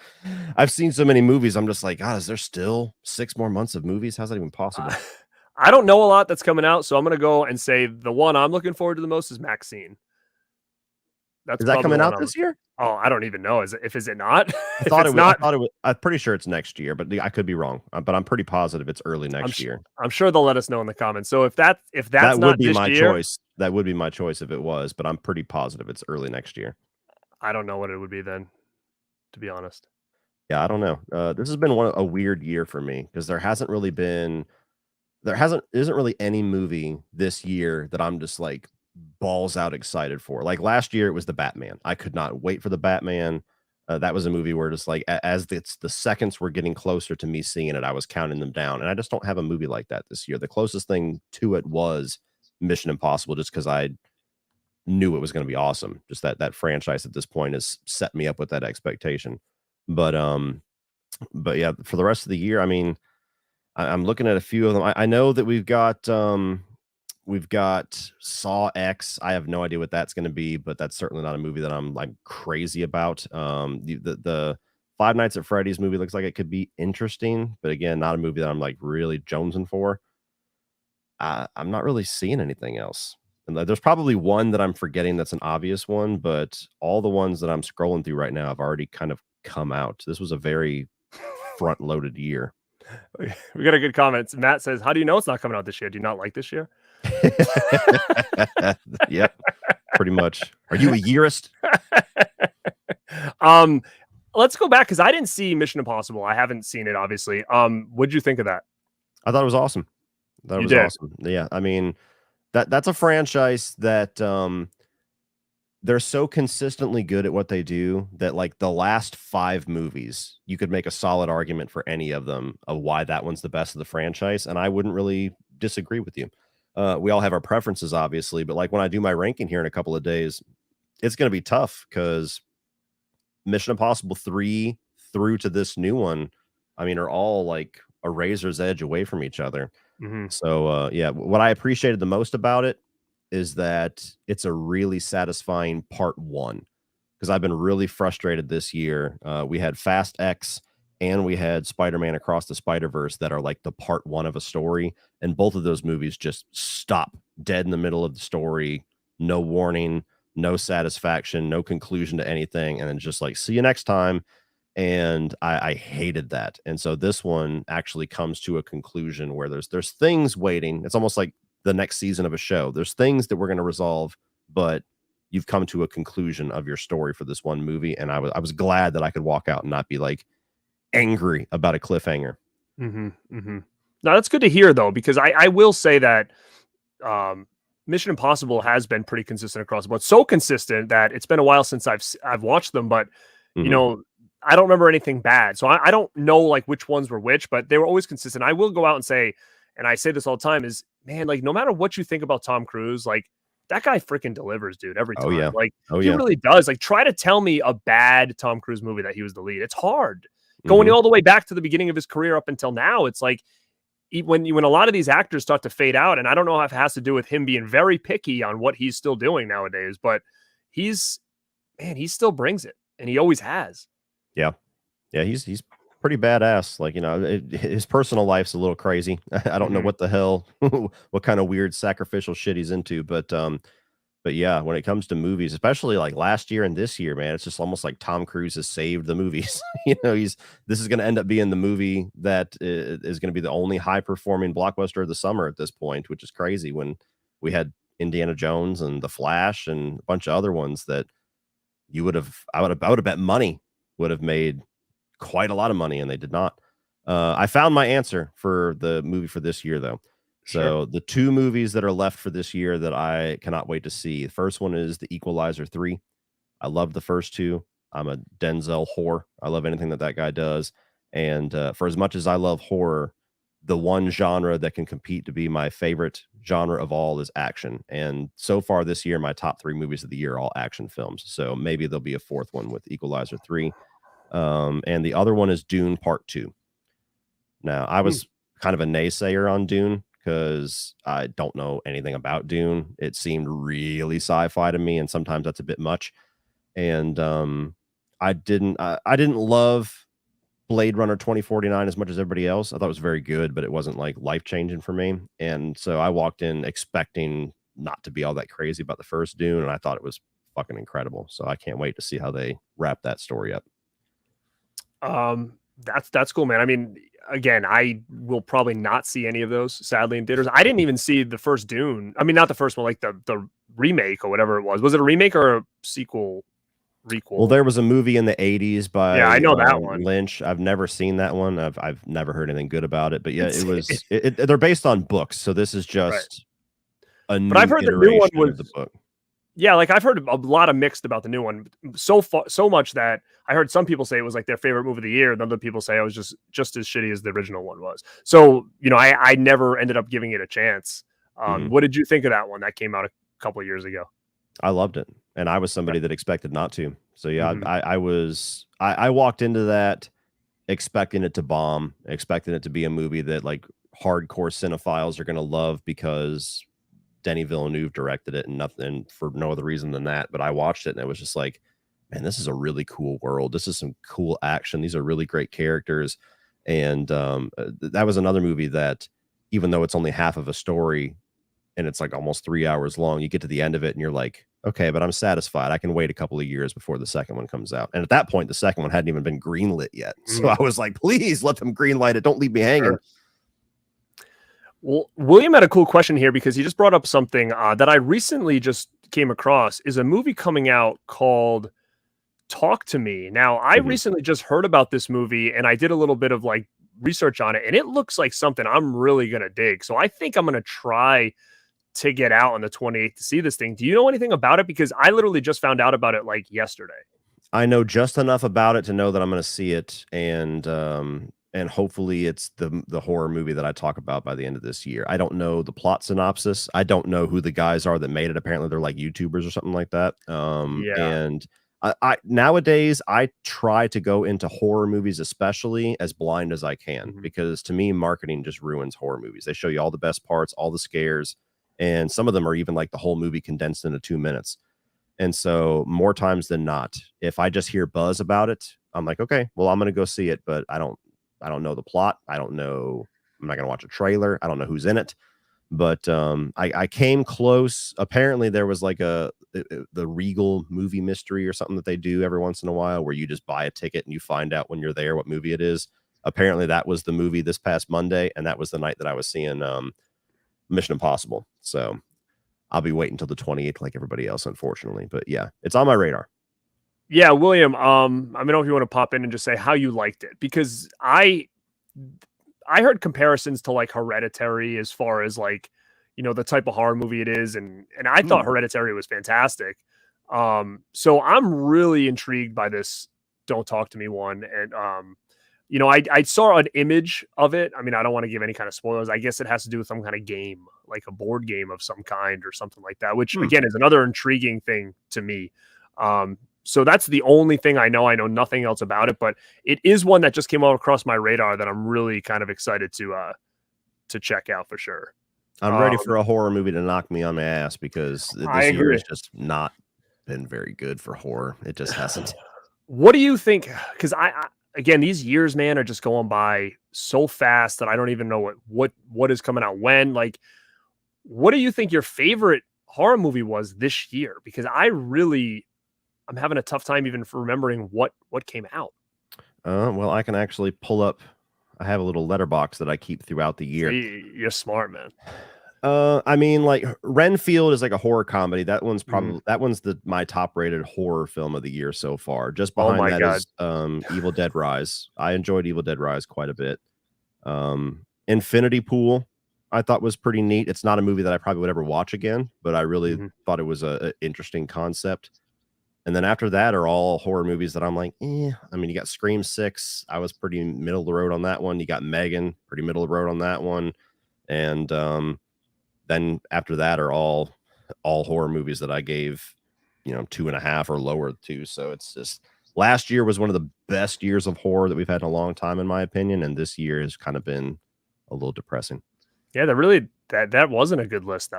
I've seen so many movies. I'm just like, God, is there still 6 more months of movies? How's that even possible? I don't know a lot that's coming out, so I'm gonna go and say the one I'm looking forward to the most is Maxine. That's Is that probably the coming one out I'm. this year? Oh, I don't even know. Is it not? I If thought it's it was. I not, thought it was. I'm pretty sure it's next year, but I could be wrong. But I'm pretty positive it's early next year. I'm sure they'll let us know in the comments. So if that's That would not be this my year, choice. That would be my choice if it was, but I'm pretty positive it's early next year. I don't know what it would be then, to be honest. Yeah, I don't know. This has been a weird year for me because isn't really any movie this year that I'm just like balls out excited for. Like last year, it was the Batman. I could not wait for the Batman. That was a movie where just like as the seconds were getting closer to me seeing it, I was counting them down. And I just don't have a movie like that this year. The closest thing to it was Mission Impossible, just because I knew it was going to be awesome. Just that franchise at this point has set me up with that expectation. But but yeah, for the rest of the year, I mean, I'm looking at a few of them. I know that we've got Saw X. I have no idea what that's going to be, but that's certainly not a movie that I'm like crazy about. The Five Nights at Freddy's movie looks like it could be interesting, but again, not a movie that I'm like really jonesing for. I'm not really seeing anything else. And there's probably one that I'm forgetting that's an obvious one, but all the ones that I'm scrolling through right now have already kind of come out. This was a very front-loaded year. We got a good comment. Matt says, "How do you know it's not coming out this year? Do you not like this year?" Yep, pretty much. Are you a yearist? Let's go back because I didn't see Mission Impossible. I haven't seen it, obviously. What'd you think of that? I thought it was awesome. That was awesome. Yeah, I mean, that's a franchise that they're so consistently good at what they do that like the last 5 movies, you could make a solid argument for any of them of why that one's the best of the franchise, and I wouldn't really disagree with you. We all have our preferences, obviously, but like when I do my ranking here in a couple of days, it's going to be tough because Mission Impossible 3 through to this new one, I mean, are all like a razor's edge away from each other. Mm-hmm. So yeah, what I appreciated the most about it is that it's a really satisfying part 1 because I've been really frustrated this year. We had Fast X and we had Spider-Man Across the Spider-Verse that are like the part 1 of a story, and both of those movies just stop dead in the middle of the story, no warning, no satisfaction, no conclusion to anything, and then just like see you next time. And I hated that. And so this one actually comes to a conclusion where there's things waiting. It's almost like the next season of a show. There's things that we're going to resolve, but you've come to a conclusion of your story for this one movie. And I was glad that I could walk out and not be like angry about a cliffhanger. Mm-hmm. Mm-hmm. Now that's good to hear though, because I will say that Mission Impossible has been pretty consistent across the board. So consistent that it's been a while since I've watched them, but you know, I don't remember anything bad. So I don't know like which ones were which, but they were always consistent. I will go out and say, and I say this all the time, is man, like no matter what you think about Tom Cruise, like that guy freaking delivers, dude, every time. Oh yeah. Like oh he yeah. really does. Like try to tell me a bad Tom Cruise movie that he was the lead. It's hard. Going all the way back to the beginning of his career up until now, it's like when a lot of these actors start to fade out, and I don't know if it has to do with him being very picky on what he's still doing nowadays, but he still brings it, and he always has. Yeah. Yeah, he's pretty badass. Like, you know, his personal life's a little crazy. I don't know what the hell, what kind of weird sacrificial shit he's into, but yeah, when it comes to movies, especially like last year and this year, man, it's just almost like Tom Cruise has saved the movies. You know, this is going to end up being the movie that is going to be the only high performing blockbuster of the summer at this point, which is crazy when we had Indiana Jones and The Flash and a bunch of other ones that I would have bet money would have made quite a lot of money, and they did not. I found my answer for the movie for this year, though. So the 2 movies that are left for this year that I cannot wait to see. The first one is The Equalizer 3. I love the first 2. I'm a Denzel whore. I love anything that guy does. And for as much as I love horror, the one genre that can compete to be my favorite genre of all is action. And so far this year, my top 3 movies of the year are all action films. So maybe there'll be a 4th one with Equalizer 3. And the other one is Dune Part 2. Now, I was kind of a naysayer on Dune because I don't know anything about Dune. It seemed really sci-fi to me, and sometimes that's a bit much. And I didn't love Blade Runner 2049 as much as everybody else. I thought it was very good, but it wasn't like life-changing for me. And so I walked in expecting not to be all that crazy about the first Dune, and I thought it was fucking incredible. So I can't wait to see how they wrap that story up. That's cool, man. I mean, again, I will probably not see any of those, sadly, in theaters. I didn't even see the first Dune. I mean, not the first one, like the remake or whatever it was. Was it a remake or a sequel? Requel? Well, there was a movie in the 80s by I know that one. Lynch. I've never seen that one. I've never heard anything good about it. But yeah, they're based on books, so this is just a new I've heard the new one was of the book. Yeah, like I've heard a lot of mixed about the new one. So much that I heard some people say it was like their favorite movie of the year, and other people say it was just as shitty as the original one was. So, you know, I never ended up giving it a chance. What did you think of that one that came out a couple of years ago? I loved it, and I was somebody that expected not to. So yeah, I walked into that expecting it to bomb, expecting it to be a movie that like hardcore cinephiles are going to love because Denis Villeneuve directed it and nothing for no other reason than that. But I watched it and it was just like, man, this is a really cool world. This is some cool action. These are really great characters. And that was another movie that, even though it's only half of a story and it's like almost 3 hours long, you get to the end of it and you're like, okay, but I'm satisfied. I can wait a couple of years before the second one comes out. And at that point, the second one hadn't even been greenlit yet. So I was like, please let them greenlight it. Don't leave me hanging. Sure. Well, William had a cool question here because he just brought up something that I recently just came across. Is a movie coming out called Talk to Me. Now, I recently just heard about this movie and I did a little bit of like research on it, and it looks like something I'm really going to dig. So I think I'm going to try to get out on the 28th to see this thing. Do you know anything about it? Because I literally just found out about it like yesterday. I know just enough about it to know that I'm going to see it, and hopefully it's the horror movie that I talk about by the end of this year. I don't know the plot synopsis. I don't know who the guys are that made it. Apparently they're like YouTubers or something like that. And I nowadays I try to go into horror movies, especially as blind as I can, because to me, marketing just ruins horror movies. They show you all the best parts, all the scares, and some of them are even like the whole movie condensed into 2 minutes. And so more times than not, if I just hear buzz about it, I'm like, okay, well, I'm going to go see it, but I don't know the plot. I don't know. I'm not going to watch a trailer. I don't know who's in it. But I came close. Apparently there was like the Regal movie mystery or something that they do every once in a while where you just buy a ticket and you find out when you're there what movie it is. Apparently that was the movie this past Monday, and that was the night that I was seeing Mission Impossible. So I'll be waiting until the 28th like everybody else, unfortunately. But yeah, it's on my radar. Yeah, William, I don't know if you want to pop in and just say how you liked it, because I heard comparisons to like Hereditary as far as like, you know, the type of horror movie it is. And I thought Hereditary was fantastic. So I'm really intrigued by this Don't Talk to Me one. And, you know, I saw an image of it. I mean, I don't want to give any kind of spoilers. I guess it has to do with some kind of game, like a board game of some kind or something like that, which again is another intriguing thing to me. So that's the only thing I know. I know nothing else about it, but it is one that just came across my radar that I'm really kind of excited to check out for sure. I'm ready for a horror movie to knock me on my ass, because this year has just not been very good for horror. It just hasn't. What do you think? Because again, these years, man, are just going by so fast that I don't even know what is coming out when. Like, what do you think your favorite horror movie was this year? Because I'm having a tough time even for remembering what came out. Well, I can actually pull up. I have a little letterbox that I keep throughout the year. You're smart, man. I mean, like Renfield is like a horror comedy. That one's probably my top rated horror film of the year so far. Just behind is Evil Dead Rise. I enjoyed Evil Dead Rise quite a bit. Infinity Pool I thought was pretty neat. It's not a movie that I probably would ever watch again, but I really thought it was a interesting concept. And then after that are all horror movies that I'm like, I mean, you got Scream 6. I was pretty middle of the road on that one. You got Megan, pretty middle of the road on that one. And then after that are all horror movies that I gave, 2.5 or lower to. So it's just, last year was one of the best years of horror that we've had in a long time, in my opinion. And this year has kind of been a little depressing. Yeah, that wasn't a good list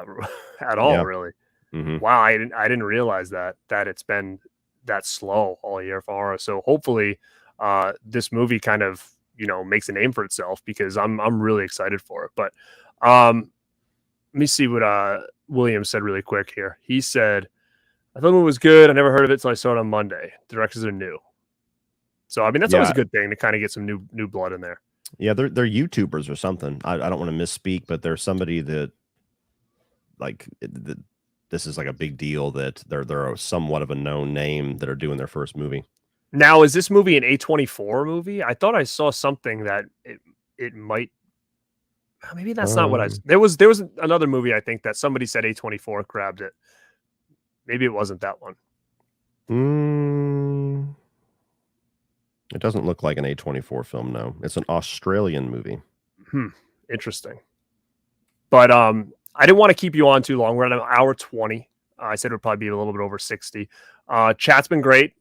at all, really. Wow, I didn't realize that it's been that slow all year for horror. So hopefully this movie kind of, makes a name for itself, because I'm really excited for it. But let me see what William said really quick here. He said, I thought the movie was good. I never heard of it, so I saw it on Monday. Directors are new. So, I mean, that's always a good thing to kind of get some new blood in there. Yeah, they're YouTubers or something. I don't want to misspeak, but there's somebody that like this is like a big deal that they're somewhat of a known name that are doing their first movie. Now, is this movie an A24 movie? I thought I saw something that it might. Maybe that's not what I. There was another movie I think that somebody said A24 grabbed it. Maybe it wasn't that one. It doesn't look like an A24 film. No, it's an Australian movie. Interesting. But I didn't want to keep you on too long. We're at an hour 20. I said it would probably be a little bit over 60. Chat's been great.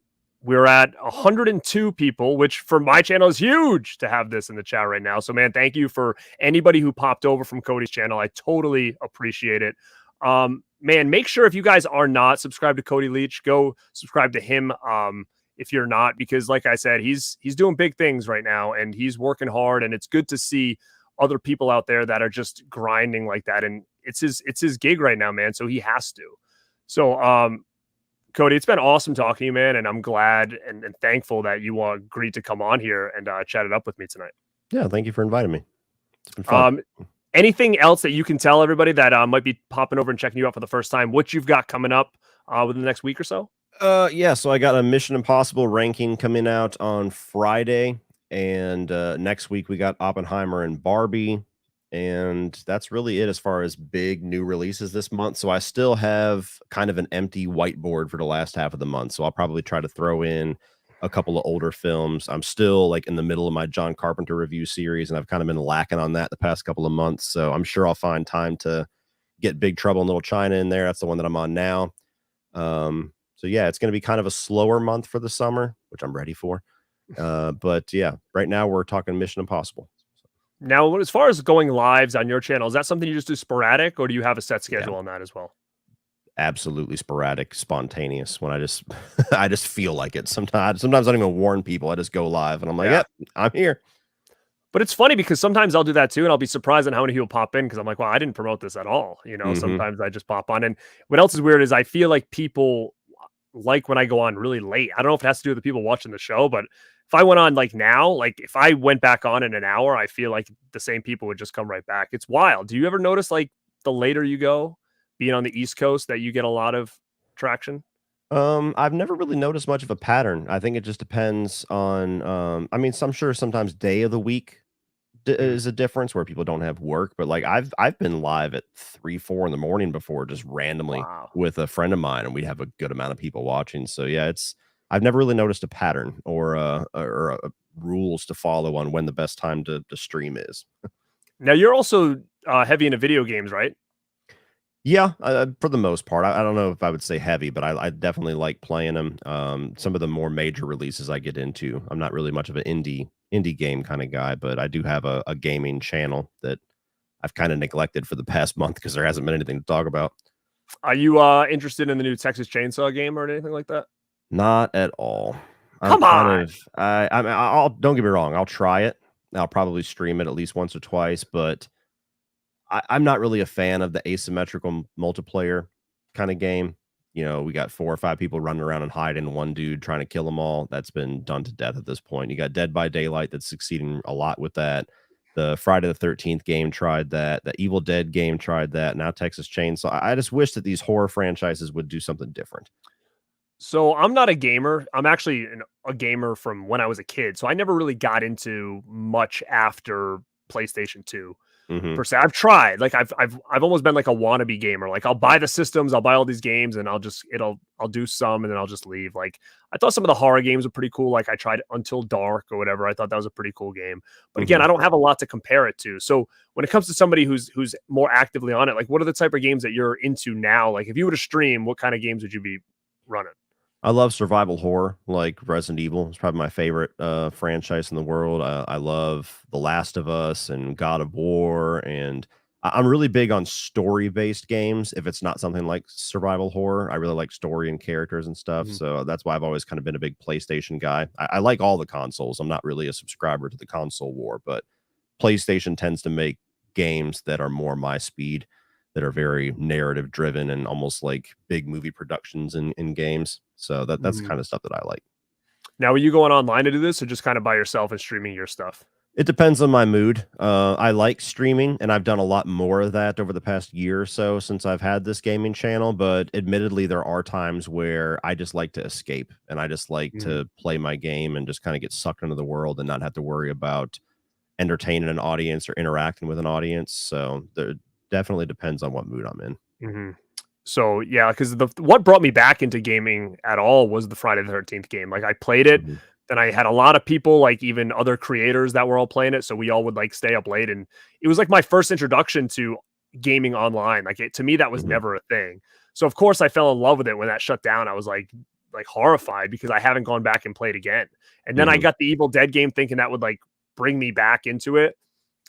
We're at 102 people, which for my channel is huge to have this in the chat right now. So, man, thank you for anybody who popped over from Cody's channel. I totally appreciate it. Man, make sure if you guys are not subscribed to Cody Leach, go subscribe to him. If you're not, because like I said, he's doing big things right now and he's working hard, and it's good to see other people out there that are just grinding like that. And it's his gig right now, man. So he has to. So, Cody, it's been awesome talking to you, man. And I'm glad and thankful that you agreed to come on here and chat it up with me tonight. Yeah. Thank you for inviting me. It's been fun. Anything else that you can tell everybody that might be popping over and checking you out for the first time, what you've got coming up within the next week or so? Yeah, so I got a Mission Impossible ranking coming out on Friday, and next week we got Oppenheimer and Barbie, and that's really it as far as big new releases this month. So I still have kind of an empty whiteboard for the last half of the month, so I'll probably try to throw in a couple of older films. I'm still like in the middle of my John Carpenter review series, and I've kind of been lacking on that the past couple of months, so I'm sure I'll find time to get Big Trouble in Little China in there. That's the one that I'm on now. So yeah, it's going to be kind of a slower month for the summer, which I'm ready for. But yeah, right now we're talking Mission Impossible. Now, as far as going lives on your channel, is that something you just do sporadic, or do you have a set schedule on that as well? Absolutely sporadic, spontaneous. When I just I just feel like it. Sometimes I don't even warn people. I just go live and I'm like, yep, I'm here. But it's funny because sometimes I'll do that too, and I'll be surprised on how many people pop in because I'm like, wow, I didn't promote this at all. You know, sometimes I just pop on. And what else is weird is I feel like people like when I go on really late. I don't know if it has to do with the people watching the show, but if I went on like now, like if I went back on in an hour, I feel like the same people would just come right back. It's wild. Do you ever notice like the later you go, being on the East Coast, that you get a lot of traction? I've never really noticed much of a pattern. I think it just depends on I mean, I'm sure sometimes day of the week is a difference where people don't have work, but like I've been live at 3, 4 in the morning before, just randomly with a friend of mine, and we have a good amount of people watching. So yeah, I've never really noticed a pattern or rules to follow on when the best time to stream is. Now you're also heavy into video games, right? Yeah, for the most part. I don't know if I would say heavy, but I definitely like playing them. Some of the more major releases I get into. I'm not really much of an indie game kind of guy, but I do have a gaming channel that I've kind of neglected for the past month because there hasn't been anything to talk about. Are you interested in the new Texas Chainsaw game or anything like that? Not at all. Come on. I'll don't get me wrong. I'll try it. I'll probably stream it at least once or twice, but I'm not really a fan of the asymmetrical multiplayer kind of game. You know, we got 4 or 5 people running around and hiding, one dude trying to kill them all. That's been done to death at this point. You got Dead by Daylight that's succeeding a lot with that. The Friday the 13th game tried that. The Evil Dead game tried that. Now Texas Chainsaw. I just wish that these horror franchises would do something different. So I'm not a gamer. I'm actually a gamer from when I was a kid. So I never really got into much after PlayStation 2. Per se. I've tried. Like I've almost been like a wannabe gamer. Like I'll buy the systems, I'll buy all these games, and I'll do some, and then I'll just leave. Like I thought some of the horror games were pretty cool. Like I tried Until Dark or whatever. I thought that was a pretty cool game. But again, I don't have a lot to compare it to. So when it comes to somebody who's more actively on it, like what are the type of games that you're into now? Like if you were to stream, what kind of games would you be running? I love survival horror, like Resident Evil. It's probably my favorite franchise in the world. I love The Last of Us and God of War, and I'm really big on story-based games. If it's not something like survival horror, I really like story and characters and stuff. So that's why I've always kind of been a big PlayStation guy. I like all the consoles. I'm not really a subscriber to the console war, but PlayStation tends to make games that are more my speed. that are very narrative driven and almost like big movie productions in games. So that's the kind of stuff that I like. Now, are you going online to do this or just kind of by yourself and streaming your stuff? It depends on my mood. I like streaming, and I've done a lot more of that over the past year or so since I've had this gaming channel. But admittedly, there are times where I just like to escape and I just like to play my game and just kind of get sucked into the world and not have to worry about entertaining an audience or interacting with an audience. So there definitely depends on what mood I'm in. So yeah, because what brought me back into gaming at all was the Friday the 13th game. Like I played it, then I had a lot of people, like even other creators that were all playing it. So we all would like stay up late, and it was like my first introduction to gaming online. Like to me, that was never a thing. So of course I fell in love with it when that shut down. I was like horrified because I haven't gone back and played again. And then I got the Evil Dead game thinking that would like bring me back into it.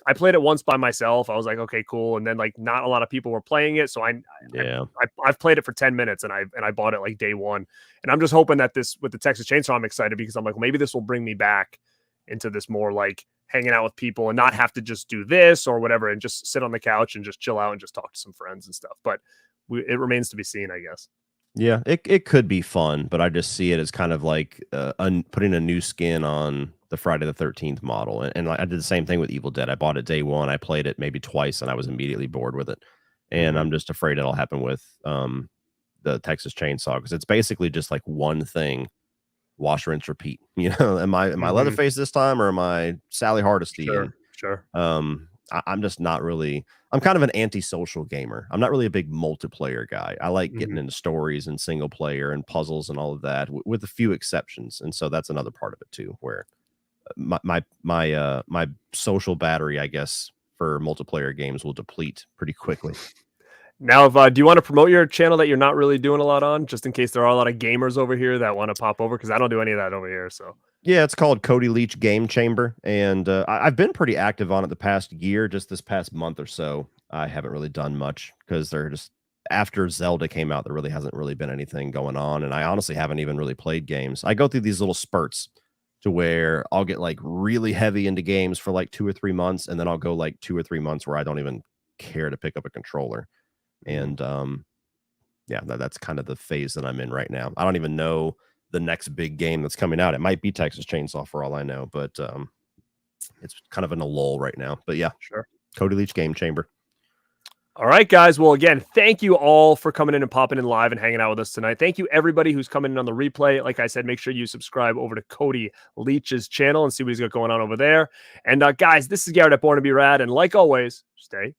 I played it once by myself. I was like, okay, cool. And then like not a lot of people were playing it. So I've played it for 10 minutes and I bought it like day one. And I'm just hoping that this with the Texas Chainsaw, I'm excited because I'm like, well, maybe this will bring me back into this more like hanging out with people and not have to just do this or whatever and just sit on the couch and just chill out and just talk to some friends and stuff. But it remains to be seen, I guess. Yeah, it could be fun, but I just see it as kind of like putting a new skin on the Friday the 13th model. And I did the same thing with Evil Dead. I bought it day one. I played it maybe twice, and I was immediately bored with it. And I'm just afraid it'll happen with the Texas Chainsaw because it's basically just like one thing, wash, rinse, repeat. You know, am I Leatherface this time or am I Sally Hardesty? Sure. I'm just not really. I'm kind of an antisocial gamer. I'm not really a big multiplayer guy. I like getting into stories and single player and puzzles and all of that, with a few exceptions. And so that's another part of it too, where my social battery, I guess, for multiplayer games will deplete pretty quickly. Now, do you want to promote your channel that you're not really doing a lot on, just in case there are a lot of gamers over here that want to pop over? Because I don't do any of that over here. So yeah, it's called Cody Leach Game Chamber, and I've been pretty active on it the past year. Just this past month or so, I haven't really done much because they're just after Zelda came out, there really hasn't really been anything going on, and I honestly haven't even really played games. I go through these little spurts to where I'll get like really heavy into games for like 2 or 3 months, and then I'll go like 2 or 3 months where I don't even care to pick up a controller. And yeah, that's kind of the phase that I'm in right now. I don't even know the next big game that's coming out. It might be Texas Chainsaw for all I know, but it's kind of in a lull right now. But yeah, sure. Cody Leach Game Chamber. All right, guys. Well, again, thank you all for coming in and popping in live and hanging out with us tonight. Thank you, everybody who's coming in on the replay. Like I said, make sure you subscribe over to Cody Leach's channel and see what he's got going on over there. And guys, this is Garrett at Born to Be Rad. And like always, stay